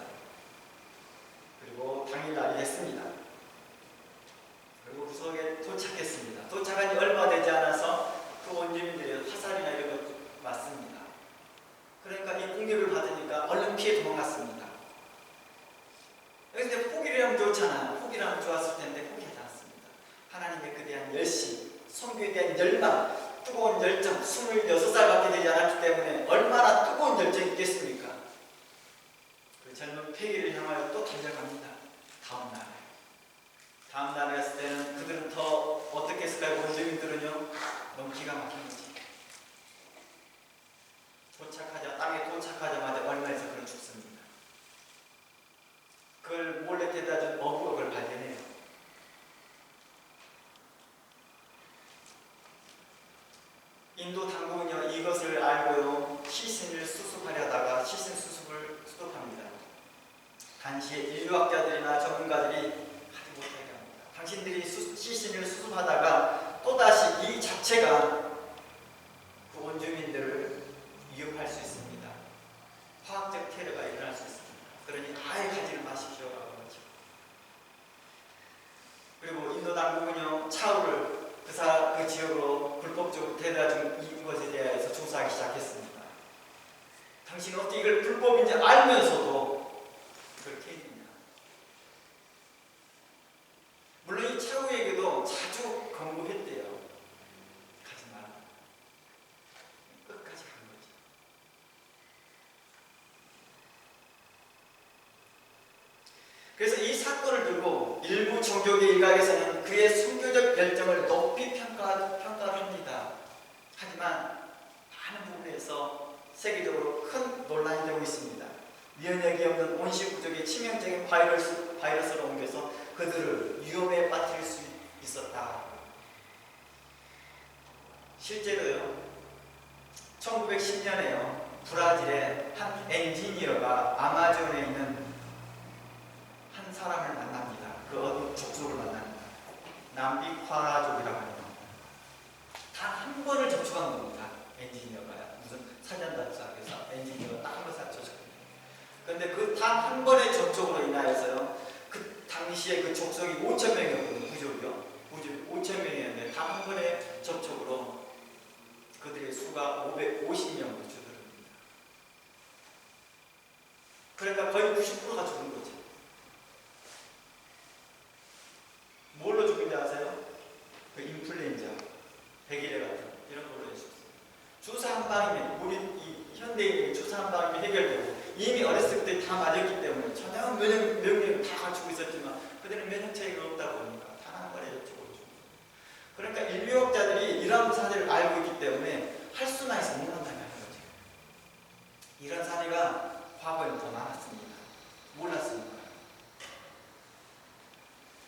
그리고 당일날이 했습니다. 그리고 구석에 도착했습니다. 도착한 지 얼마 되지 않아서 그 원주민들의 화살이나 이런 것 맞습니다. 그러니까 이 공격을 받으니까 얼른 피해 도망갔습니다. 근데 포기를 하면 좋잖아요. 포기를 하면 좋았을 텐데 포기하지 않았습니다. 하나님의 그에 대한 열심, 선교에 대한 열망, 뜨거운 열정, 26살밖에 되지 않았기 때문에 얼마나 뜨거운 열정이 있겠습니까? 그 젊은 패기를 향하여 또 달려갑니다. 다음 날에 갔을 때는 그들은 더 어떻게 했을까요? 원주민들은요, 너무 기가 막힌 거지. 땅에 도착하자마자 얼마에서 그를 죽습니다. 그걸 몰래 데려다 준 어부가 그걸 발견해요. 인도 당국은요, 이것을 알고요, 시신을 수습하려다가 시신 수습을 수독합니다. 당시에 인류학자들이나 전문가들이 하지 못하게 합니다. 당신들이 시신을 수습하다가 또다시 이 자체가 그 원주민들을 위협할 수 있습니다. 화학적 테러가 일어날 수 있습니다. 그러니 아예 가지를 마십시오라고 하죠. 그리고 인도 당국은요, 차우를 그 지역으로 불법적으로 데려다 준 이것에 대해서 조사하기 시작했습니다. 당신은 어떻게 이걸 불법인지 알면서도 그렇게 했느냐. 물론 이 차우에게도 자주 권고했대요. 가지 마라. 끝까지 간 거죠. 그래서 이 사건을 두고 일부 종교계 일각에서는 그의 선교적 열정을 높이 평가를 합니다. 하지만 많은 부분에서 세계적으로 큰 논란이 되고 있습니다. 면역이 없는 온실구족의 치명적인 바이러스로 옮겨서 그들을 위험에 빠뜨릴 수 있었다. 실제로요, 1910년에요, 브라질의 한 엔지니어가 아마존에 있는 한 사람을 만납니다. 그 어느 족속을 만납니다. 남비콰족이라고 합니다. 단 한 번을 접촉한 겁니다. 엔지니어가 무슨 사전답사에서 엔지니어가 딱 한 번 접촉합니다. 그런데 그 단 한 번의 접촉으로 인하여서요, 그 당시에 그 족속이 5,000명이었거든요. 부족이요. 5,000명이었는데 단 한 하는 거예요. 그러니까 인류학자들이 이런 사실을 알고 있기 때문에 할 수만 있으면 못한다는 거죠. 이런 사례가 과거에는 더 많았습니다. 몰랐습니다.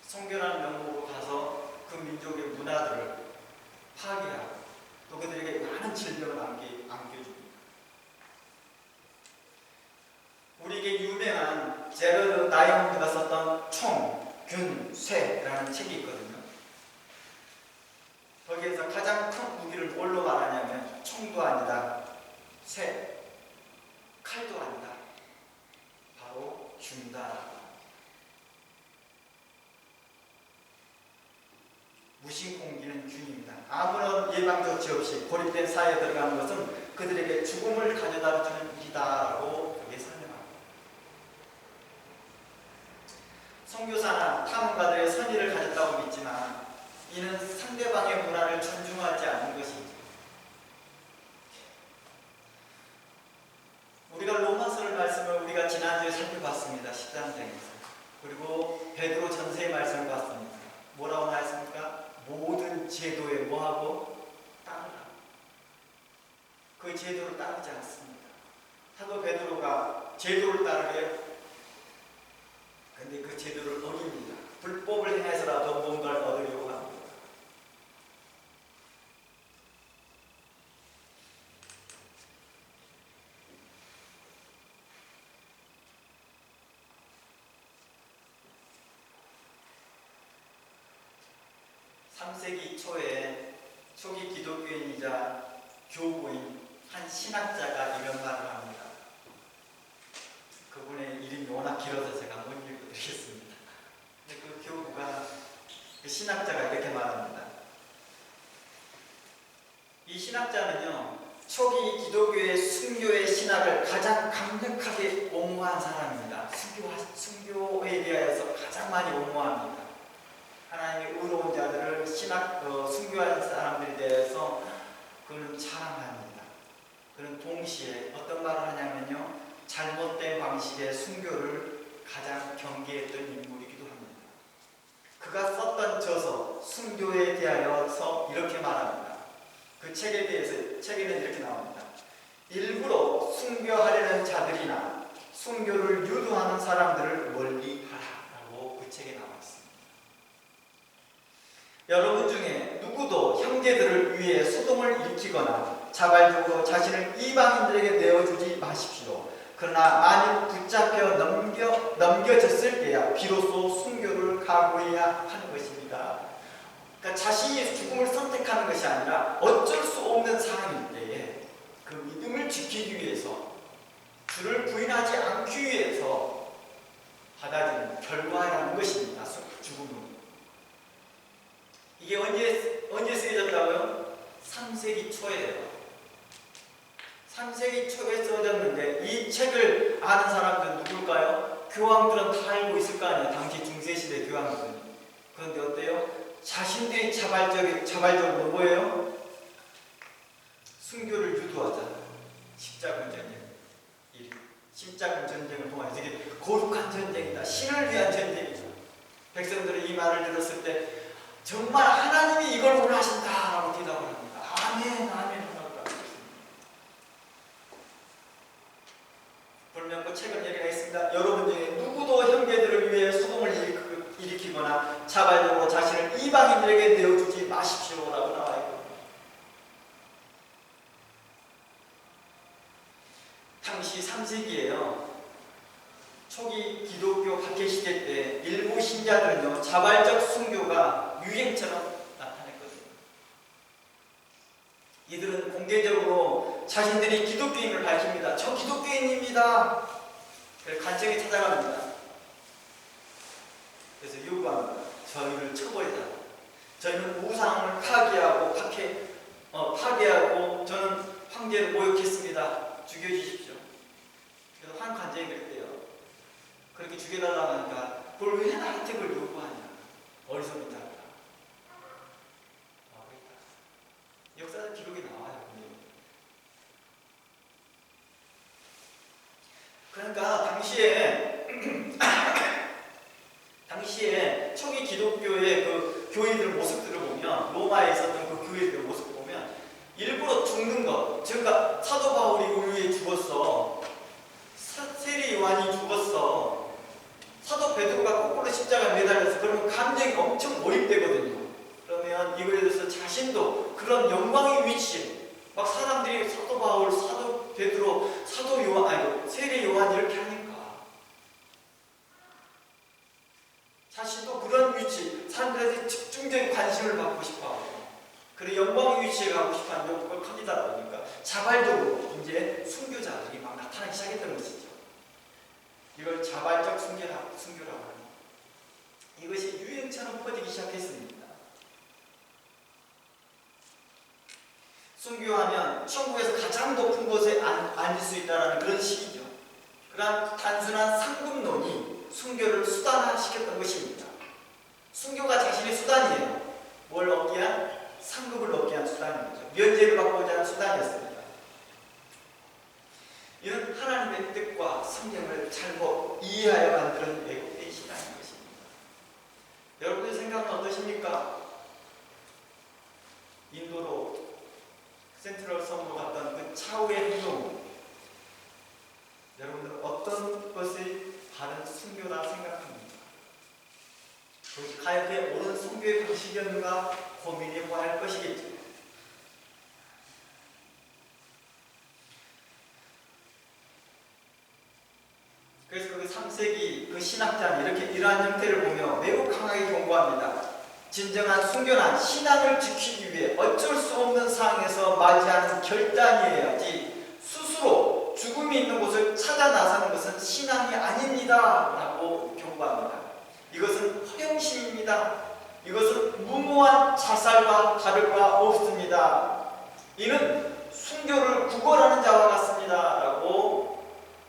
선교라는 명목으로 가서 그 민족의 문화들을 파괴하고 또 그들에게 많은 질병을 안겨줍니다. 우리에게 유명한 제러드 다이아몬드가 썼던 총, 균, 쇠라는 책이 있거든요. 거기에서 가장 큰 무기를 뭘로 말하냐면 총도 아니다, 쇠, 칼도 아니다, 바로 균이다. 무신공기는 균입니다. 아무런 예방조치 없이 고립된 사회에 들어가는 것은 그들에게 죽음을 가져다주는 일이다라고 그게 설명합니다. 선교사나 탐험가들의 선의를 가졌다고 믿지만 이는 상대방의 문화를 존중하지 않는 것이죠. 우리가 로마서를 말씀을 우리가 지난주에 살펴봤습니다. 13장에서. 그리고 베드로 전서의 말씀을 봤습니다. 뭐라고 말했습니까? 모든 제도에 뭐하고? 따르라. 그 제도를 따르지 않습니다. 사도 베드로가 제도를 따르래요. 근데 그 제도를 어깁니다. 불법을 행해서라도 뭔가를 얻으려고 합니다. 초기 기독교인이자 교부인 한 신학자가 이런 말을 합니다. 그분의 이름이 워낙 길어서 제가 못 읽어드리겠습니다. 근데 그 교부가, 그 신학자가 이렇게 말합니다. 이 신학자는요, 초기 기독교의 순교의 신학을 가장 강력하게 옹호한 사람입니다. 순교에 대하여서 가장 많이 옹호합니다. 하나님의 의로운 자들을 순교하는 사람들에 대해서 그는 자랑합니다. 그는 동시에 어떤 말을 하냐면요, 잘못된 방식의 순교를 가장 경계했던 인물이기도 합니다. 그가 썼던 저서 순교에 대하여서 이렇게 말합니다. 그 책에는 이렇게 나옵니다. 일부러 순교하려는 자들이나 순교를 유도하는 사람들을 멀리하라라고 그 책에 나와 있습니다. 여러분 중에 누구도 형제들을 위해 소동을 일으키거나 자발적으로 자신을 이방인들에게 내어주지 마십시오. 그러나 만일 붙잡혀 넘겨졌을 때야 비로소 순교를 각오해야 하는 것입니다. 그러니까 자신이 죽음을 선택하는 것이 아니라 어쩔 수 없는 상황일 때에 그 믿음을 지키기 위해서, 주를 부인하지 않기 위해서 받아들이는 결과라는 것입니다. 죽음은. 이게 언제 쓰여졌다고요? 3세기 초예요. 3세기 초에 써졌는데 이 책을 아는 사람들은 누굴까요? 교황들은 다 알고 있을 거 아니에요. 당시 중세시대 교황들은. 그런데 어때요? 자신들이 자발적으로 뭐예요? 순교를 유도하자. 십자군 전쟁을 통해서 이게 거룩한 전쟁이다. 신을 위한 전쟁이다. 백성들이 이 말을 들었을 때 정말 하나님이 이걸 원하신다라고 대답을 합니다. 아멘, 아멘 하라고 했습니다. 불명고 책은 여기가 있습니다. 여러분 중에 누구도 형제들을 위해 소동을 일으키거나 자발적으로 자신을 이방인들에게 내어주지 마십시오라고 나와 있거든요. 당시 3세기에요. 초기 기독교 박해시대 때 일부 신자들은요, 자발적 순교가 유행처럼 나타냈거든요. 이들은 공개적으로 자신들이 기독교인을 밝힙니다. 저 기독교인입니다. 그래서 간청에 찾아갑니다. 그래서 요구합니다. 저희를 처벌해달라. 저희는 우상을 파괴하고 저는 황제를 모욕했습니다. 죽여주십시오. 그래서 한 간청이 그랬대요. 그렇게 죽여달라고 하니까 그걸 왜 나한테 그걸 요구하냐. 어리석은 자다. 역사적 기록이 나와요. 그러니까 당시에 초기 기독교의 그 배부로 죽는 것. 그러니까 사도 바울이 우리에 죽었어. 세례 요한이 죽었어. 사도 베드로가 거꾸로 십자가에 매달려서 그러면 감정이 엄청 몰입되거든요. 그러면 이거에 대해서 자신도 그런 영광의 위치에 막 사람들이 사도 바울, 사도 베드로, 사도 요한, 아니 세례 요한 이렇게 하니까 자신도 그런 위치, 사람들한테 집중적인 관심을 받고 싶어하고 그런 영광의 위치에 가고 싶어하는 욕구가 커지다 보니까 자발적으로 이제 순교자들이 막 나타나기 시작했던 것이죠. 이걸 자발적 순교라고 합니다. 이것이 유행처럼 퍼지기 시작했습니다. 순교하면 천국에서 가장 높은 곳에 앉을 수 있다는 그런 식이죠. 그러한 단순한 상급론이 순교를 수단화시켰던 것입니다. 순교가 자신의 수단이에요. 뭘 얻기 위한? 상급을 얻기 위한 수단인 거죠. 면제를 받고자 하는 수단이었습니다. 이런 하나님의 뜻과 성경을 잘못 이해하여 만드는 왜곡된 신앙인 것입니다. 여러분의 생각은 어떠십니까? 인도로 센트럴 섬으로 갔던 그 차후의 행동, 여러분들 어떤 것이 바른 순교라 생각합니까? 그것이 과연 그의 옳은 순교의 방식이었는가 고민해 보아야 할 것이겠죠. 그래서 그 3세기 그 신학자는 이렇게 이러한 형태를 보며 매우 강하게 경고합니다. 진정한 순교란 신앙을 지키기 위해 어쩔 수 없는 상황에서 맞이하는 결단이어야지 스스로 죽음이 있는 곳을 찾아 나서는 것은 신앙이 아닙니다 라고 경고합니다. 이것은 허영심입니다. 이것은 무모한 자살과 다를 바 없습니다. 이는 순교를 구걸하는 자와 같습니다 라고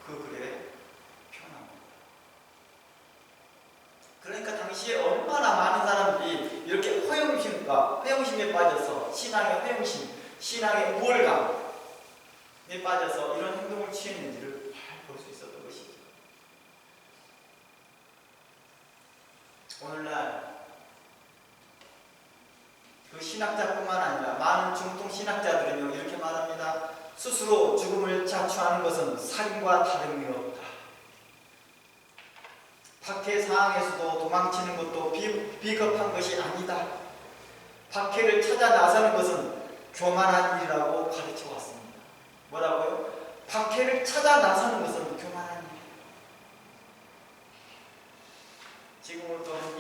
그 글에 표현합니다. 그러니까 당시에 얼마나 많은 사람들이 이렇게 허영심에 빠져서 신앙의 허영심, 신앙의 우월감에 빠져서 이런 행동을 취했는지를 잘 볼 수 있었던 것이죠. 오늘날 그 신학자뿐만 아니라 많은 중통 신학자들은요 이렇게 말합니다. 스스로 죽음을 자초하는 것은 살인과 다름이 없다. 박해 상황에서도 도망치는 것도 비겁한 것이 아니다. 박해를 찾아 나서는 것은 교만한 일이라고 가르쳐 왔습니다. 뭐라고요? 박해를 찾아 나서는 것은 교만한 일이에요. 지금으로부터 한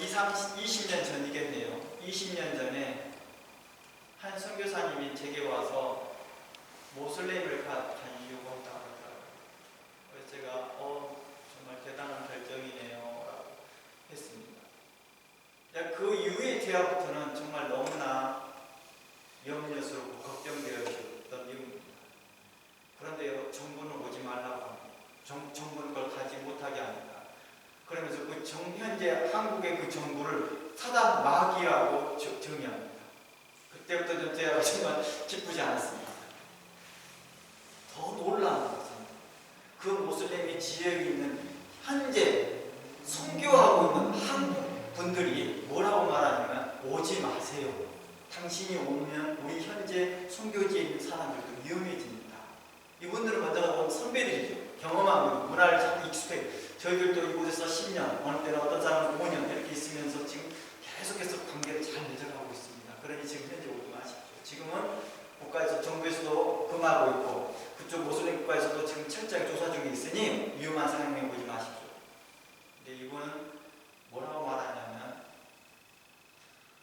20년 전이겠네요. 20년 전에 한 선교사님이 제게 와서 모슬렘을 가려고 한다고 하더라고요. 그래서 제가 정말 대단한 결정이네요 라고 했습니다. 그 이후의 대화부터는 정말 너무나 염려스럽고 걱정되었던 이유입니다. 그런데요, 정부는 오지 말라고 합니다. 정부는 그걸 가지 못하게 합니다. 그러면서 그 현재 한국의 그 정부를 사단 마귀라고 정의합니다. 그때부터 제가 정말 기쁘지 않았습니다. 더 놀라운 것은 그 모슬렘의 지역에 있는 현재 선교하고 있는 한국 분들이 뭐라고 말하냐면 오지 마세요. 당신이 오면 우리 현재 선교지에 있는 사람들도 위험해집니다. 이분들은 먼저 보면 선배들이죠. 경험한 문화를 잘 익숙해. 저희들도 이곳에서 10년, 어느 때는 어떤 사람은 5년 이렇게 있으면서 지금 계속해서 관계를 잘 맺어가고 있습니다. 그러니 지금 현재 오지 마십시오. 지금은 국가에서 정부에서도 금하고 있고 그쪽 모슬렘 국가에서도 지금 철저하게 조사 중에 있으니 위험한 상황에 오지 마십시오. 근데 이분은 뭐라고 말하냐면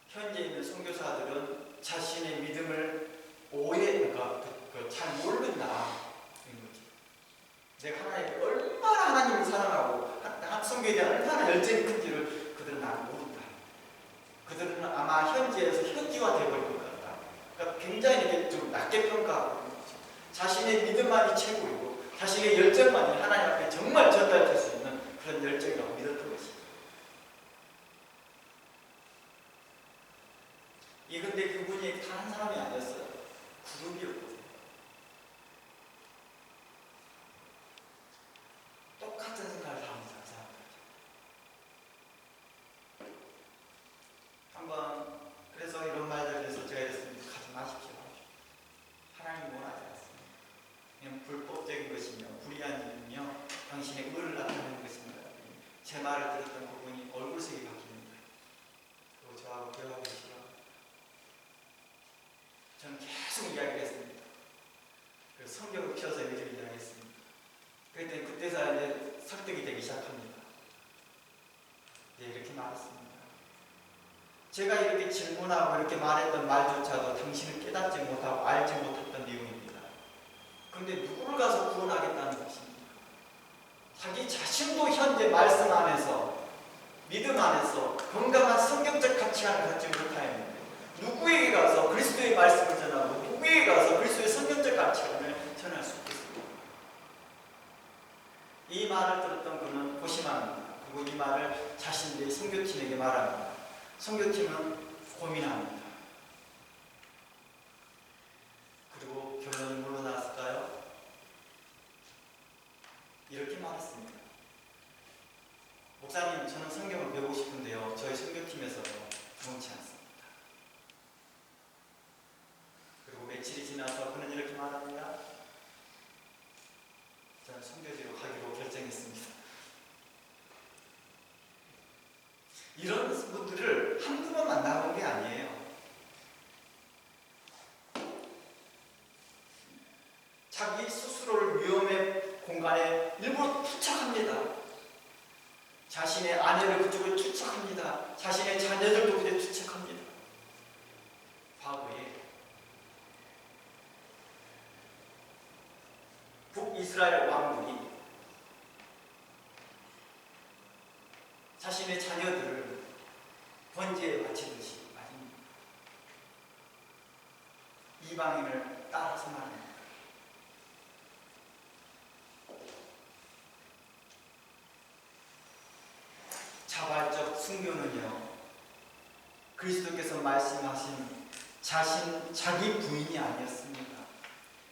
현재 있는 선교사들은 자신의 믿음을 그러니까 잘 모른다. 내가 하나님 얼마나 하나님을 사랑하고 선교에 대한 얼마나 열정이 큰지를 그들은 잘 모른다. 그들은 아마 현지에서 현지화 되어버릴 것 같다. 그러니까 굉장히 이렇게 좀 낮게 평가하고 있는 거죠. 자신의 믿음만이 최고이고 자신의 열정만이 하나님 앞에 정말 전달될 수 있는 그런 열정이라고 믿었던 것이죠. 근데 그분이 단 한 사람이 아니었어요. 그룹이었거든요. 똑같은 생각을 다 합니다. 한번 그래서 이런 말들을 해서 제가 이랬습니다. 가지 마십시오. 말했습니다. 제가 이렇게 질문하고 이렇게 말했던 말조차도 당신은 깨닫지 못하고 알지 못했던 내용입니다. 그런데 누구를 가서 구원하겠다는 것입니까? 자기 자신도 현재 말씀 안에서, 믿음 안에서 건강한 성경적 가치관을 갖지 못하였는데 누구에게 가서 그리스도의 말씀을 전하고 누구에게 가서 그리스도의 성경적 가치관을 전할 수 있겠습니까? 이 말을 들었던 그는 고심합니다. 그리고 이 말을 자신의 선교팀에게 말합니다. 선교팀은 고민합니다. 그리고 결론이 뭘로 나왔을까요? 이렇게 말했습니다. 목사님, 저는 성경을 배우고 싶은데요, 저희 선교팀에서 좋지 않습니다. 그리고 며칠이 지나서 그는 이렇게 말합니다. 저는 선교지로 가기로 결정했습니다. 이런 분들을 한두 번 만나본 게 아니에요. 자기 스스로를 위험의 공간에 일부러 투척합니다. 자신의 아내를 그쪽에 투척합니다. 자신의 자녀들도 그에 투척합니다. 과거에 북이스라엘 왕들이 자신의 자녀들을 번제에 바치듯이 말입니다. 이방인을 따라서 말합니다. 자발적 순교는요, 그리스도께서 말씀하신 자기 부인이 아니었습니다.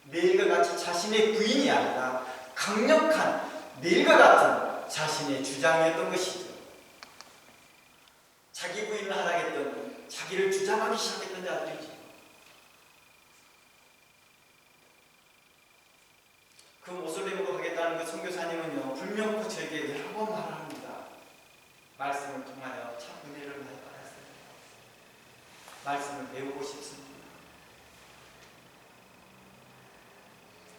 내일과 같이 자신의 부인이 아니라 강력한 내일과 같은 자신의 주장이었던 것이죠. 자기 부인을 하라겠더니 자기를 주장하기 시작했던 자들이죠. 그 모슬렘으로 가겠다는 그 선교사님은요, 불명코 저에게 여러 번 말합니다. 말씀을 통하여 참 은혜를 많이 받았습니다. 말씀을 배우고 싶습니다.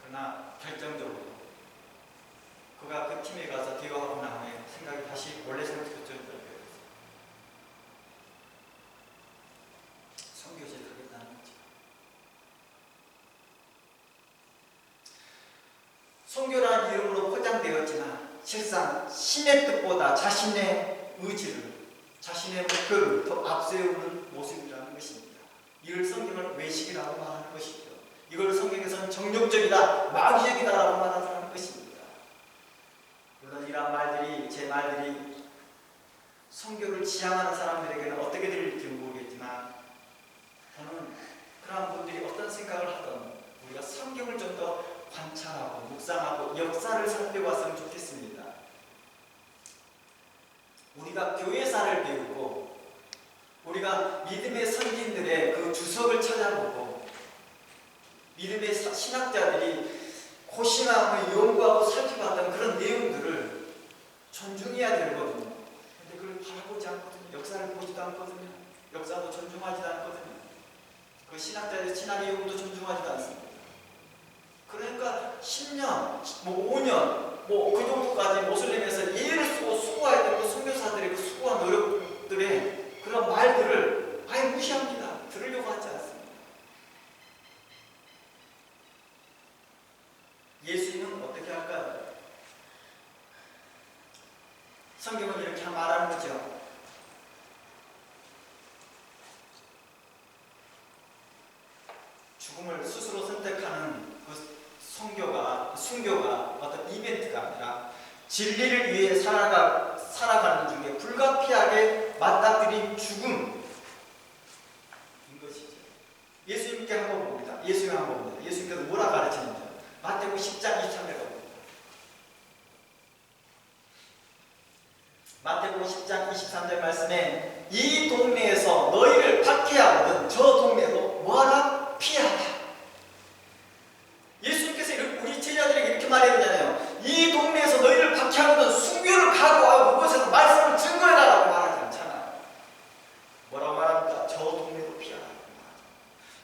그러나 결정적으로 그가 그 팀에 가서 대화하고 난 후에 생각이 다시 원래 생각했던 대로 선교지를 가겠다는 거죠. 선교라는 이름으로 포장되었지만 실상 신의 뜻보다 자신의 의지를, 자신의 목표를 더 앞세우는 모습이라는 것입니다. 이를 성경은 외식이라고 말하는 것이죠. 이걸 성경에서는 정욕적이다, 마귀적이다라고 말하는 것입니다. 물론 이러한 말들이, 제 말들이 선교를 지향하는 사람들에게는 어떻게 들릴지 모르겠지만 저는 그러한 분들이 어떤 생각을 하든 우리가 성경을 좀 더 관찰하고 묵상하고 역사를 살펴봤으면 좋겠습니다. 우리가 교회사를 배우고 우리가 믿음의 선진들의 그 주석을 찾아보고 믿음의 신학자들이 고심하고 연구하고 살펴봤던 그런 내용들을 존중해야 되거든요. 근데 그걸 바라보지 않거든요. 역사를 보지도 않거든요. 역사도 존중하지도 않거든요. 그 신학자의 신학의 연구도 존중하지도 않습니다. 그러니까 10년, 5년, 그 정도까지 모슬림에서 예를 쓰고 수고했던 그 선교사들의 그 수고한 노력들의 그런 말들을 아예 무시합니다. 들으려고 하지 않습니다. 예수님은 어떻게 할까요? 성경은 이렇게 말하는 거죠. 죽음을 스스로 선택하는 그 순교가 어떤 이벤트가 아니라 진리를 위해 살아가는 중에 불가피하게 맞닥뜨린 죽음인 것이죠. 예수님께 한번 봅니다. 예수님께서 뭐라 가르치는지 마태복음 10장 23절에 봅니다. 마태복음 10장 23절 말씀에 이 동네에서 너희를 박해하거든 저 동네로 뭐하라? 피하라. 예수님께서 우리 제자들에게 이렇게 말했잖아요. 이 동네에서 너희를 박해하거든 순교를 각오하고 그곳에서 말씀을 증거해달라고 말하지 않잖아요. 뭐라고 말합니까? 저 동네로 피하라.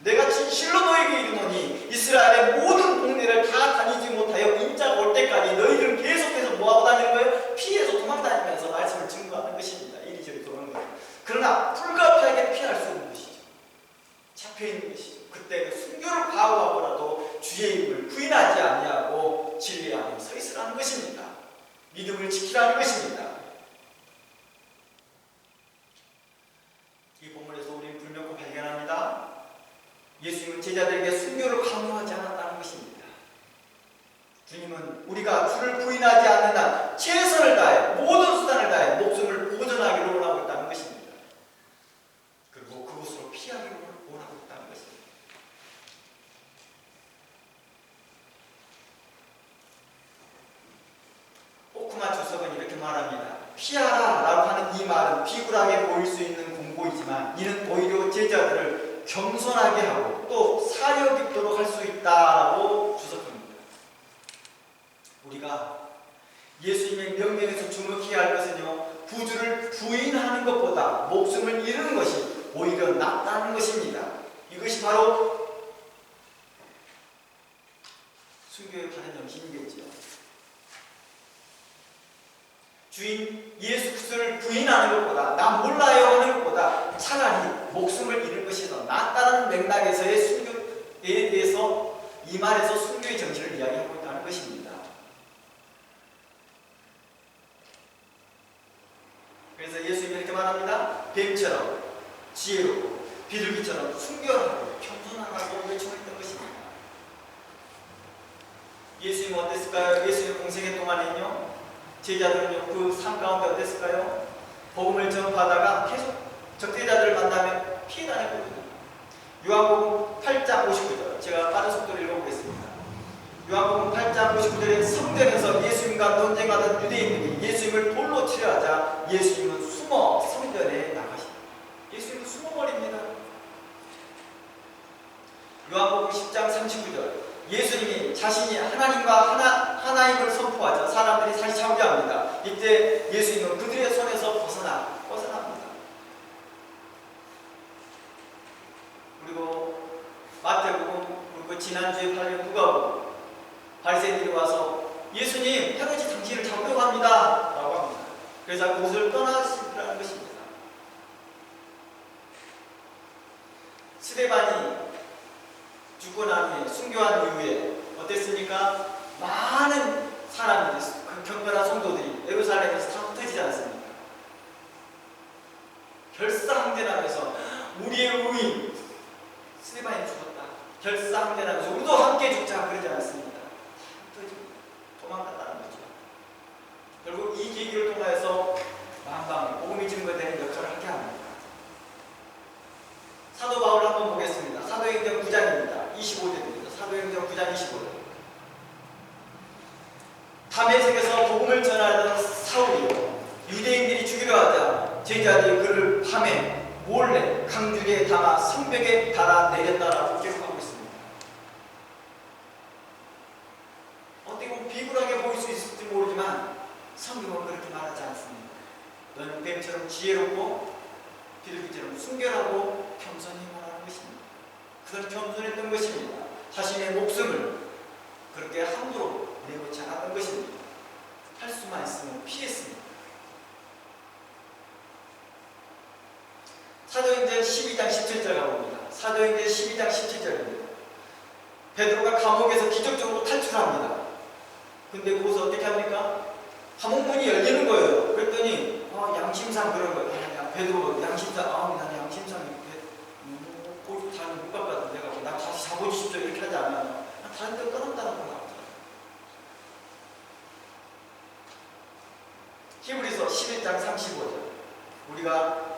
내가 진실로 너희에게 이르노니 이스라엘의 모든 동네를 다 다니지 못하여 인자가 올 때까지 너희들은 계속해서 뭐하고 다니는 거예요? 피해서 도망다니면서 말씀을 증거하는 것입니다. 이리저리 돌아다니면서. 비굴하게 보일 수 있는 공고이지만 이는 오히려 제자들을 겸손하게 하고 또 사려 깊도록 할 수 있다라고 주석합니다. 우리가 예수님의 명령에서 주목해야 할 것은요, 구주를 부인하는 것보다 목숨을 잃는 것이 오히려 낫다는 것입니다. 이것이 바로 순교의 바른 정신이겠죠. 주인 예수 그리스도를 부인하는 것보다, 나 몰라요 하는 것보다 차라리 목숨을 잃는 것이 더 낫다는 맥락에서의 순교에 대해서 이 말에서 순교의 정신을 이야기하고 있다는 것입니다. 그래서 예수님이 이렇게 말합니다. 뱀처럼 지혜롭고 비둘기처럼 순결하고 겸손하라고 외쳐했던 것입니다. 예수님은 어땠을까요? 예수님의 공생애 동안에는요, 제자들은요, 그 삶 가운데 어땠을까요? 복음을 전파하다가 계속 적대자들을 만나면 피해 다녔거든요. 요한복음 8장 59절, 제가 빠른 속도로 읽어보겠습니다. 요한복음 8장 59절에 성전에서 예수님과 논쟁하던 유대인들이 예수님을 돌로 치려 하자 예수님은 숨어 성전에 나가십니다. 예수님은 숨어버립니다. 요한복음 10장 39절, 예수님이 자신이 하나님과 하나임을 선포하자 사람들이 다시 참교합니다. 이때 예수님은 그들의 손에서 벗어납니다. 그리고 마태복음, 그리고 지난주에 팔린 누가복음, 바리새인들이 와서 예수님, 헤롯이 당신을 잡으려고 합니다 라고 합니다. 그래서 그곳을 떠나시라는 것입니다. 스데반이 죽고 난 후에, 순교한 이후에 어땠습니까? 많은 사람들이, 그 경건한 성도들이 예루살렘에서 다 흩어지지 않습니까? 결사항전하면서 우리의 의인 스데반이 죽었다, 결사항전하면서 우리도 함께 죽자 그러지 않았습니다. 도망갔다는 거죠. 결국 이 계기를 통해서 만방에 복음이 증거되는 역할을 하게 합니다. 사도 바울을 한번 보겠습니다. 사도행전 9장입니다. 25절입니다. 사도행전 9장 25절. 다메섹에서 복음을 전하던 사울이 유대인들이 죽이려 하자 제자들이 그를 밤에 몰래 강줄기에 담아 성벽에 달아 내렸다라고 기록하고 있습니다. 어떻게 보면 비굴하게 보일 수 있을지 모르지만 성경은 그렇게 말하지 않습니다. 너는 뱀처럼 지혜롭고 비둘기처럼 순결하고 겸손히 말하는 것입니다. 그들은 겸손했던 것입니다. 자신의 목숨을 그렇게 함부로 내놓지 않았던 것입니다. 할 수만 있으면 피했습니다. 사도행전 12장 17절 가봅니다. 사도행전 12장 17절입니다. 베드로가 감옥에서 기적적으로 탈출합니다. 근데 거기서 어떻게 합니까? 감옥 문이 열리는 거예요. 그랬더니 양심상 그런 거예요. 베드로 양심상, 나는 양심상 이렇게 다른 못 갔거든. 내가 나 다시 잡아주십시오 이렇게 하지 않으면 다른 데로 떠난다는 거야. 히브리서 11장 35절. 우리가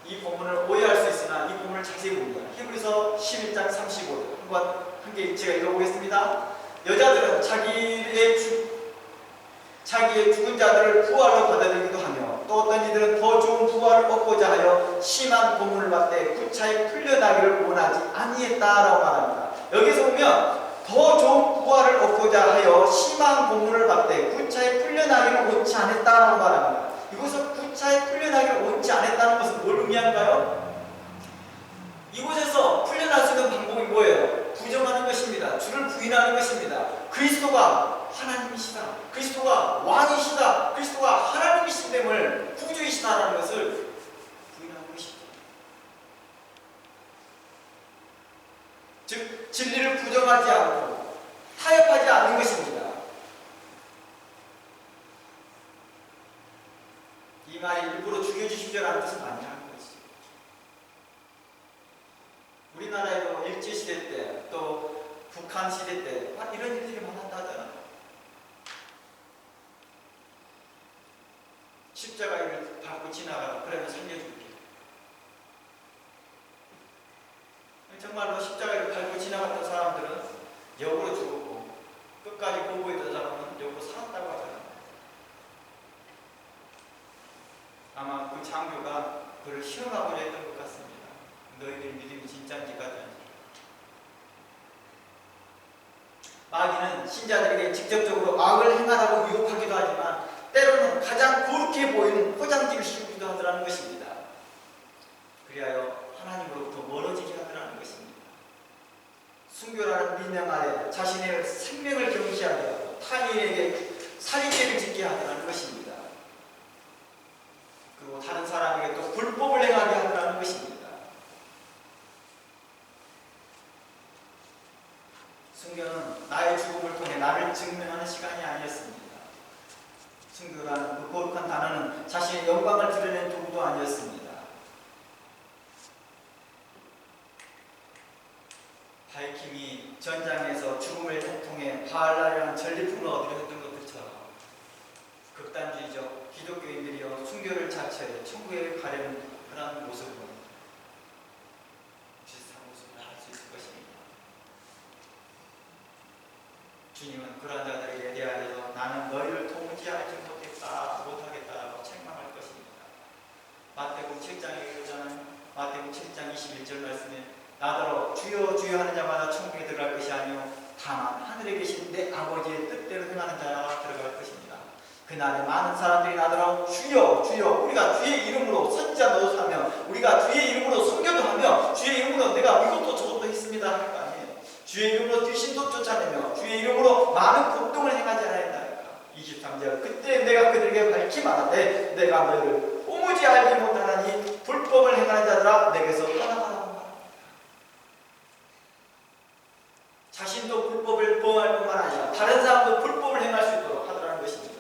이 본문을 오해할 수 있으나 이 본문을 자세히 봅니다. 히브리서 11장 35절. 한번 함께 제가 읽어보겠습니다. 여자들은 자기의 죽은 자들을 부활로 받아들이기도 하며 또 어떤 이들은 더 좋은 부활을 얻고자 하여 심한 고문을 받되 구차에 풀려나기를 원하지 아니했다라고 말합니다. 여기서 보면 더 좋은 부활을 얻고자 하여 심한 고문을 받되 구차에 풀려나기를 원치 않았다라고 말합니다. 이곳에서 구차에 풀려나기를 원치 않았다는 것은 뭘 의미한가요? 이곳에서 풀려날 수 있는 방법이 뭐예요? 부정하는 것입니다. 주를 부인하는 것입니다. 그리스도가 하나님이시다, 그리스도가 왕이시다, 그리스도가 하나님이신 됨을, 구주이시다라는 것을 부인하는 것이죠. 즉 진리를 부정하지 않고 타협하지 않는 것입니다. 이 말이 일부러 죽여주십시오라는 뜻은 아니라는 것이죠. 우리나라에도 일제시대 때 또 북한 시대 때 이런 일들이 많았다잖아요. 십자가를 밟고 지나가라, 그러면 살려줄게. 정말로 십자가를 밟고 지나갔던 사람들은 역으로 죽었고 끝까지 보고했던 사람은 역으로 살았다고 하잖아요. 아마 그 장교가 그를 시험하고자 했던 것 같습니다. 너희들 믿음이 진짜인지 가짜인지. 마귀는 신자들에게 직접적으로 악을 행하라고 유혹하기도 하지만 때로는 가장 거룩해 보이는 포장지를 씌우기도 하더라는 것입니다. 그리하여 하나님으로부터 멀어지게 하더라는 것입니다. 순교라는 민영 아래 자신의 생명을 경시하게 하고 타인에게 살인죄를 짓게 하더라는 것입니다. 그리고 다른 사람에게 또 불법을 행하게 하더라는 것입니다. 순교는 나의 죽음을 통해 나를 증명하는 시간이 아니었습니다. 순교라는 그 거룩한 단어는 자신의 영광을 드러내는 도구도 아니었습니다. 바이킹이 전장에서 죽음을 통해 바알라라는 전리품을 얻으려 했던 것들처럼 극단주의적 기독교인들이여 순교를 자처해 천국에 가려는 그런 모습으로 비슷한 모습을 할 수 있을 것입니다. 주님은 그런 자들에게 대하여서 나는 너희를 도무지 알지 못하겠다라고 책망할 것입니다. 마태복음 7장에 의하면 마태복음 7장 21절 말씀에 나더러 주여 주여 하는 자마다 천국에 들어갈 것이 아니요 다만 하늘에 계신 내 아버지의 뜻대로 행하는 자가 들어갈 것입니다. 그날에 많은 사람들이 나더러 주여 주여 우리가 주의 이름으로 선지자 노릇하며 우리가 주의 이름으로 선교도 하며 주의 이름으로 내가 이것도 저것도 했습니다 할 거 아니에요. 주의 이름으로 귀신도 쫓아내며 주의 이름으로 많은 공동을 행하지 않았나이까. 23절 그때 내가 그들에게 밝히 말하되 내가 너희를 오무지 알지 못하나니 불법을 행하는 자들아 내게서 떠나가라. 자신도 불법을 범할 뿐만 아니라 다른 사람도 불법을 행할 수 있도록 하더라는 것입니다.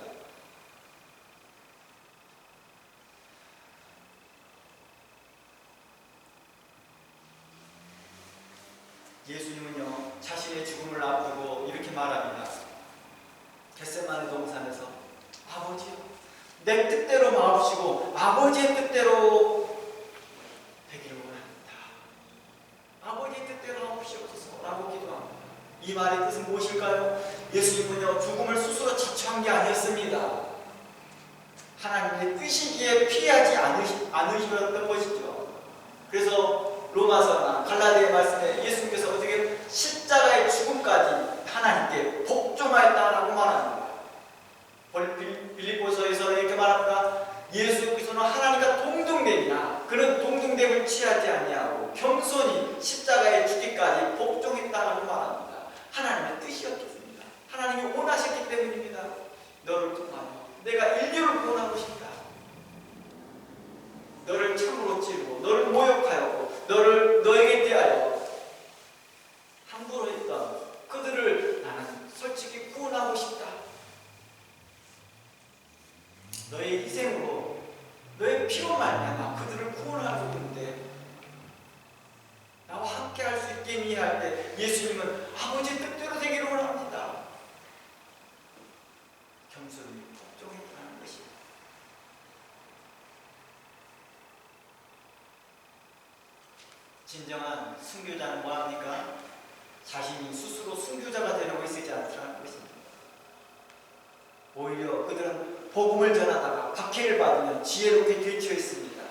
예수님은요 자신의 죽음을 앞두고 이렇게 말합니다. 겟세마네 동산에서 아버지요 내 뜻대로 마옵시고 아버지의 뜻대로 되기를 원합니다. 아버지의 뜻대로 하옵시옵소서 라고 기도합니다. 이 말의 뜻은 무엇일까요? 예수님은요 죽음을 스스로 자처한 게 아니었습니다. 하나님의 뜻이기에 피하지 않으셨던 것이죠. 그래서 로마서나 갈라디아 말씀에 예수님께서 어떻게 십자가의 죽음까지 하나님께 복종하였다라고 말합니다. 빌립보서에서 이렇게 말합니다. 예수께서는 하나님과 동등되니라 그는 동등됨을 취하지 아니하고 겸손히 십자가에 죽기까지 복종했다라고 말합니다. 하나님의 뜻이었겠습니다. 하나님이 원하셨기 때문입니다. 너를 통하여 내가 인류를 구원하고 싶다. 너를 참으로 찌르고 너를 모욕하였고 너에게 대하여 함부로 했던 그들을 나는 솔직히 구원하고 싶다. 너의 희생으로 너의 피로 말미암아 그들을 구원할 수 있는데 나와 함께 할 수 있겠니 할 때 예수님은 아버지의 뜻대로 되기를 원합니다. 겸손히 복종했다는 것입니다. 진정한 순교자는 뭐합니까? 자신이 스스로 순교자가 되려고 애쓰지 않더라는 것입니다. 오히려 그들은 복음을 전하다가 박해를 받으면 지혜롭게 뒤처 있습니다.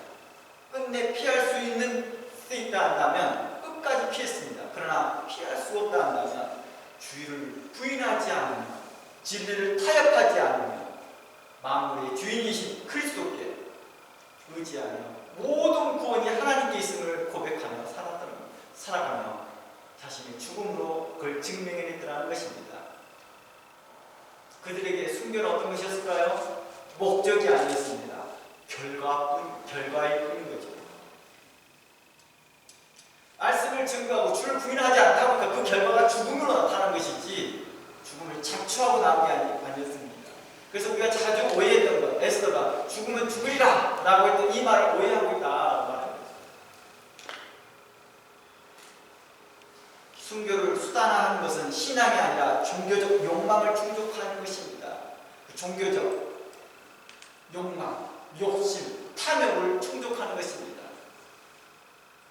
끝내 피할 수 있다 한다면 끝까지 피했습니다. 그러나 피할 수 없다 한다면 주의를 부인하지 않으며 진리를 타협하지 않으며 만물의 주인이신 그리스도께 의지하며 모든 구원이 하나님께 있음을 고백하며 살아가며 자신의 죽음으로 그걸 증명해냈더라는 것입니다. 그들에게 순교는 어떤 것이었을까요? 목적이 아니었습니다. 결과일 뿐인 거죠. 말씀을 증거하고 주를 부인하지 않다 보니까 그 결과가 죽음으로 나타난 것이지 죽음을 자초하고 나온 게 아니었습니다. 그래서 우리가 자주 오해했던 것, 에스더가 죽으면 죽으리라 라고 했던 이 말을 오해하고 있다 말합니다. 순교를 수단화하는 것은 신앙이 아니라 종교적 욕망을 충족하는 것입니다. 그 종교적 욕망, 욕심, 탐욕을 충족하는 것입니다.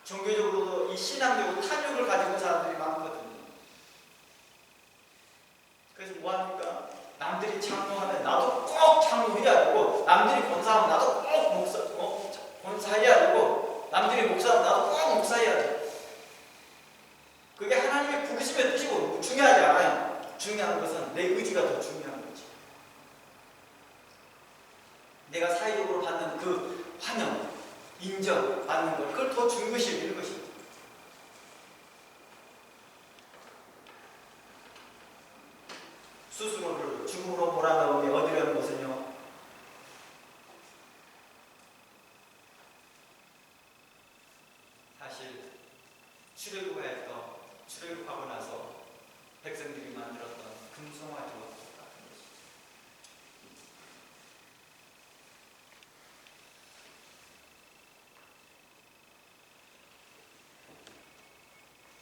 종교적으로도 이 신앙적으로 탐욕을 가지고 있는 사람들이 많거든요. 그래서 뭐합니까? 남들이 장로하면 나도 꼭 장로해야 되고 남들이 권사하면 나도 꼭 남들이 목사, 나도 꼭 목사해야 돼. 그게 하나님의 부르심의 뜻이고 중요하지 않아요. 중요한 것은 내 의지가 더 중요한 거지. 내가 사회적으로 받는 그 환영, 인정 받는 것, 그걸 더 중요시 여기는 것입니다. 스스로를 죽음으로 몰아넣으며 얻으려는 것은요, 사실 출애굽에서 출애굽하고 나서 백성들이 만들었던 금송아지와 같은 것이죠.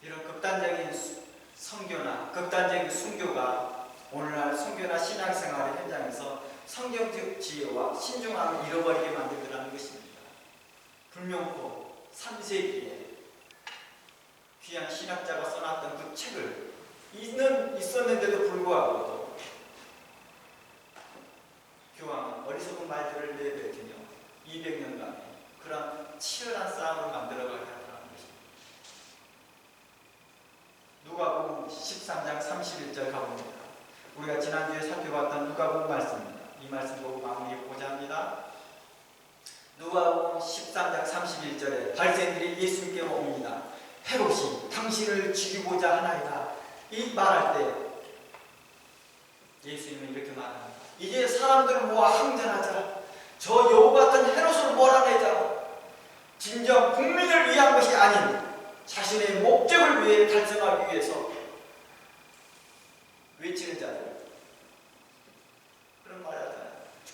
이런 극단적인 선교나 극단적인 순교가 오늘날 선교나 신앙생활의 현장에서 성경적 지혜와 신중함을 잃어버리게 만들더라는 것입니다. 불명포 3세기에 귀한 신학자가 써놨던 그 책을 있었는데도 불구하고 교황은 어리석은 말들을 내뱉으며 200년간 그런 치열한 싸움을 만들어가게 하더라는 것입니다. 누가복음 13장 31절 가봅니다. 우리가 지난주에 살펴봤던 누가복음 말씀입니다. 이 말씀 보고 마무리해보고자 합니다. 누가복음 13장 31절에 바리새인들이 예수님께 옵니다. 헤롯이 당신을 죽이고자 하나이다. 이 말할 때 예수님은 이렇게 말합니다. 이제 사람들을 모아 항전하자. 저 여우 같은 헤롯을 몰아내자. 진정 국민을 위한 것이 아닌 자신의 목적을 위해 달성하기 위해서 외치는 자들, 그런 말 하잖아요.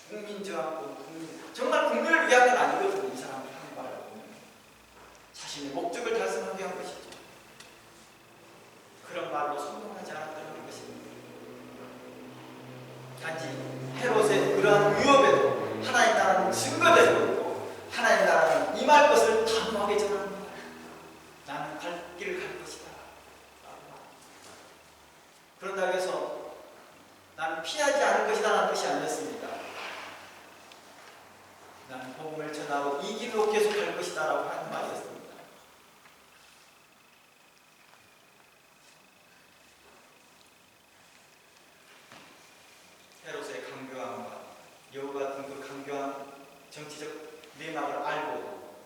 국민저항권, 정말 국민을 위한 건 아니거든요. 이 사람들이 하는 말을 보면 자신의 목적을 달성하기 위한 것이죠. 그런 말로 성공하지 않았다는 것입니다. 단지 헤롯의 그러한 위협에도 하나님 나라는 증거되고 있고 하나님 나라는 임할 것을 단호하게 전합니다. 나는 갈 길을 갈 것이다. 그런다고 해서 나는 피하지 않을 것이다 라는 뜻이 아니었습니다. 나는 복음을 전하고 이 길로 계속 갈 것이다 라고 하는 말이었습니다. 헤롯의 강교함과 여우 같은 그 강교한 정치적 내막을 알고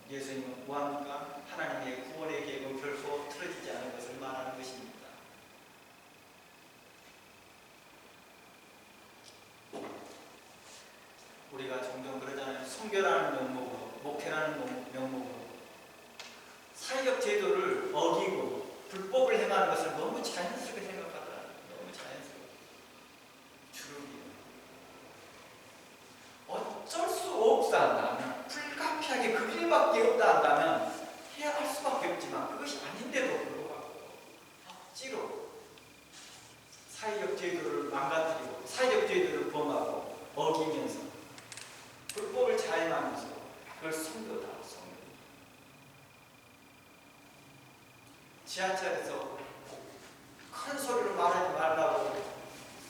예수님은 뭐합니까? 하나님의 구원의 계획은 결코 틀어지지 않을 것을 말하는 것입니다. 우리가 종종 그러잖아요. 선교라는 명목으로, 목회라는 명목으로 사회적 제도를 어기고 불법을 행하는 것을 너무 자연스럽게 생각하더라고요. 너무 자연스럽게. 주름이에요. 어쩔 수 없다 한다면, 불가피하게 그 길밖에 없다 한다면 해야 할 수밖에 없지만 그것이 아닌데도 불구하고 억지로 사회적 제도를 망가뜨리고 사회적 제도를 범하고 어기면서 불법을 자행하면서 그걸 선교다. 지하철에서 큰 소리로 말하지 말라고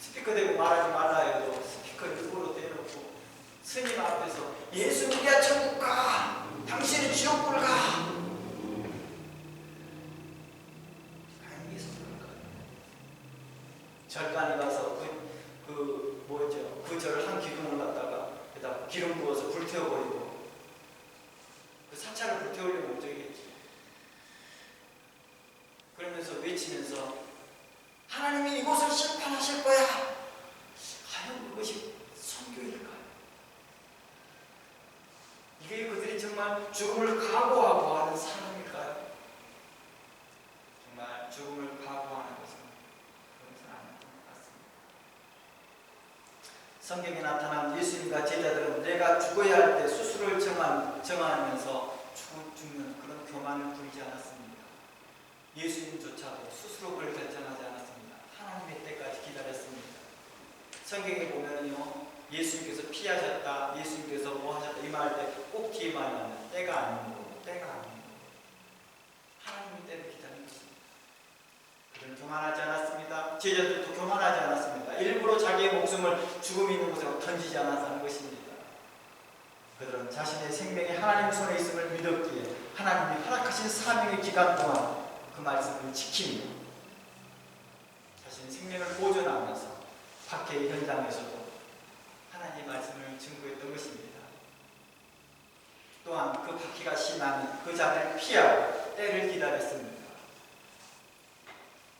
스피커 대고 말하지 말라 해도 스피커를 입으로 대놓고 스님 앞에서 예수 우리야 천국 가! 당신은 지옥불 가! 이게 선교일까요? 절간에 가서 그 절을 한 기둥을 갖다가 그다음 기름 부어서 불태워버리고 그 사찰을 불태우려는 목적이겠지. 그러면서 외치면서 하나님이 이곳을 심판하실 거야. 과연 그것이 선교일까요? 이게 그들이 정말 죽음을 각오하고 하는 사람일까요? 정말 죽음을 각오하는 것은 그것은 아닌 것 같습니다. 성경에 나타난 예수님과 제자들은 내가 죽어야 할 때 스스로를 정하면서 죽는 그런 교만을 부리지 않았습니다. 예수님조차도 스스로 그걸 결정하지 않았습니다. 하나님의 때까지 기다렸습니다. 성경에 보면요, 예수님께서 피하셨다, 예수님께서 뭐 하셨다 이 말할 때 꼭 뒤에 말이 나면 때가 아닌 거고, 때가 아닌 거고, 하나님의 때를 기다린 것입니다. 그들은 교만하지 않았습니다. 제자들도 교만하지 않았습니다. 일부러 자기의 목숨을 죽음 있는 곳에 던지지 않았다는 것입니다. 그들은 자신의 생명이 하나님 손에 있음을 믿었기에 하나님이 허락하신 사명의 기간 동안 그 말씀을 지키며 자신 생명을 보존하면서 밖의 현장에서도 하나님의 말씀을 증거했던 것입니다. 또한 그 박해가 심하면 그 장을 피하고 때를 기다렸습니다.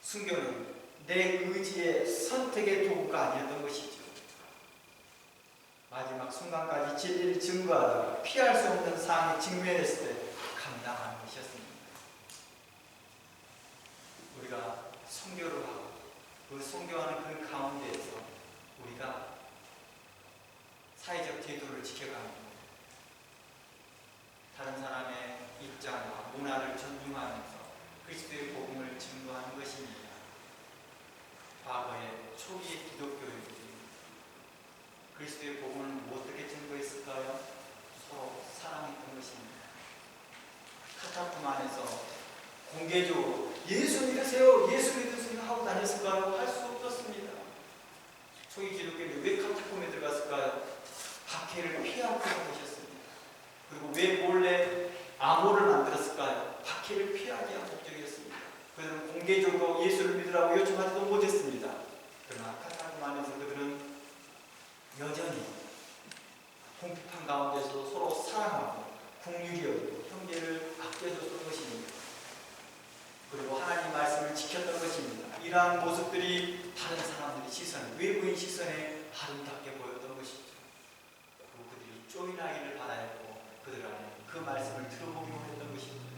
순교는 내 의지의 선택의 도구가 아니었던 것이죠. 마지막 순간까지 진리를 증거하다가 피할 수 없는 상황에 직면했을 때 감당하는 것이었습니다. 우리가 선교를 하고 그 선교하는 그 가운데에서 우리가 사회적 제도를 지켜가는 것, 다른 사람의 입장과 문화를 존중하면서 그리스도의 복음을 증거하는 것입니다. 과거의 초기의 기독교인들이 그리스도의 복음을 어떻게 증거했을까요? 서로 사랑했던 것입니다. 카타콤 안에서 공개적으로 예수 믿으세요, 예수 믿으세요 하고 다녔을까요? 할 수 없었습니다. 초기 기독교인들이 왜 카타콤에 들어갔을까요? 박해를 피하고 있는 것이었습니다. 그리고 왜 몰래 암호를 만들었을까요? 박해를 피하기 위한 목적이었습니다. 그들은 공개적으로 예수를 믿으라고 요청하지도 못했습니다. 그러나 카타콤 안에서 그들은 여전히 궁핍한 가운데서도 서로 사랑하고 긍휼히 여기고 형제를 아껴줬던 것입니다. 그리고 하나님 말씀을 지켰던 것입니다. 이러한 모습들이 다른 사람들의 시선, 외부인 시선에 아름답게 보였던 것이죠. 그리고 그들이 쪼인하기를 바라였고 그들 안에 그 말씀을 들어보기로 했던 것입니다.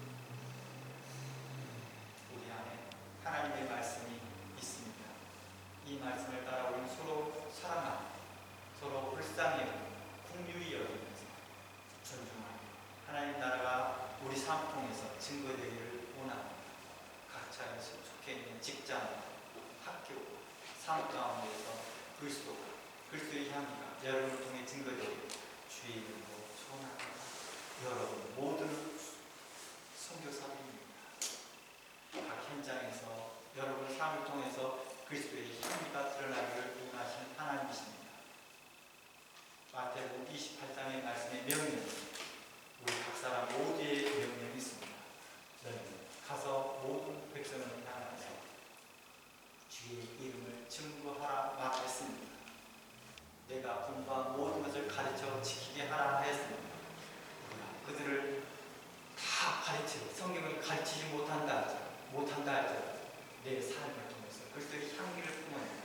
우리 안에 하나님의 말씀이 있습니다. 이 말씀을 따라 우리는 서로 사랑하고 서로 불쌍히 여기고 긍휼히 여기면서 존중하고 하나님 나라가 우리 삶 통해서 증거되기를 원합니다. 각자에서 속해 있는 직장, 학교, 삶 가운데서 그리스도의 향기가 여러분을 통해 증거되기를 주의 이름으로 소원합니다. 여러분 모두는 선교사입니다. 각 현장에서 여러분 삶을 통해서 그리스도의 향기가 드러나기를 원하시는 하나님이십니다. 마태복음 28장의 말씀의 명령, 우리 각 사람 모두의 명령이 있습니다. 너희는 가서 모든 백성을 향하여서 주의 이름을 증거하라 말했습니다. 내가 분부한 모든 것을 가르쳐 지키게 하라 하였습니다. 그들을 다 가르치고 성경을 가르치지 못한다 할지라도 내 삶을 통해서 그리스도의 향기를 뿜어내고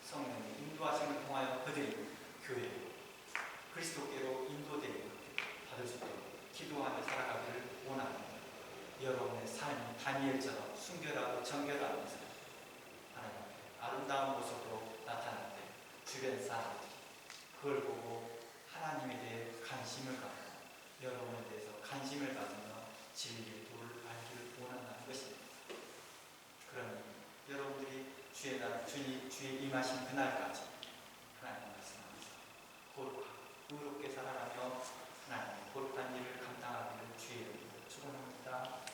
성령의 인도하심을 통하여 그들이 교회 그리스도께로 인도되게 받을 수 있도록 기도하며 살아가기를 원합니다. 여러분의 삶이 다니엘처럼 순결하고 정결하면서 하나님 아름다운 모습으로 나타날 때 주변 사람들이 그걸 보고 하나님에 대해 관심을 갖고 여러분에 대해서 관심을 가지며 진리의 도를 알기를 원한다는 것입니다. 그러니 여러분들이 주의 임하신 그날까지 하나님 말씀하면서 거룩하고 의롭게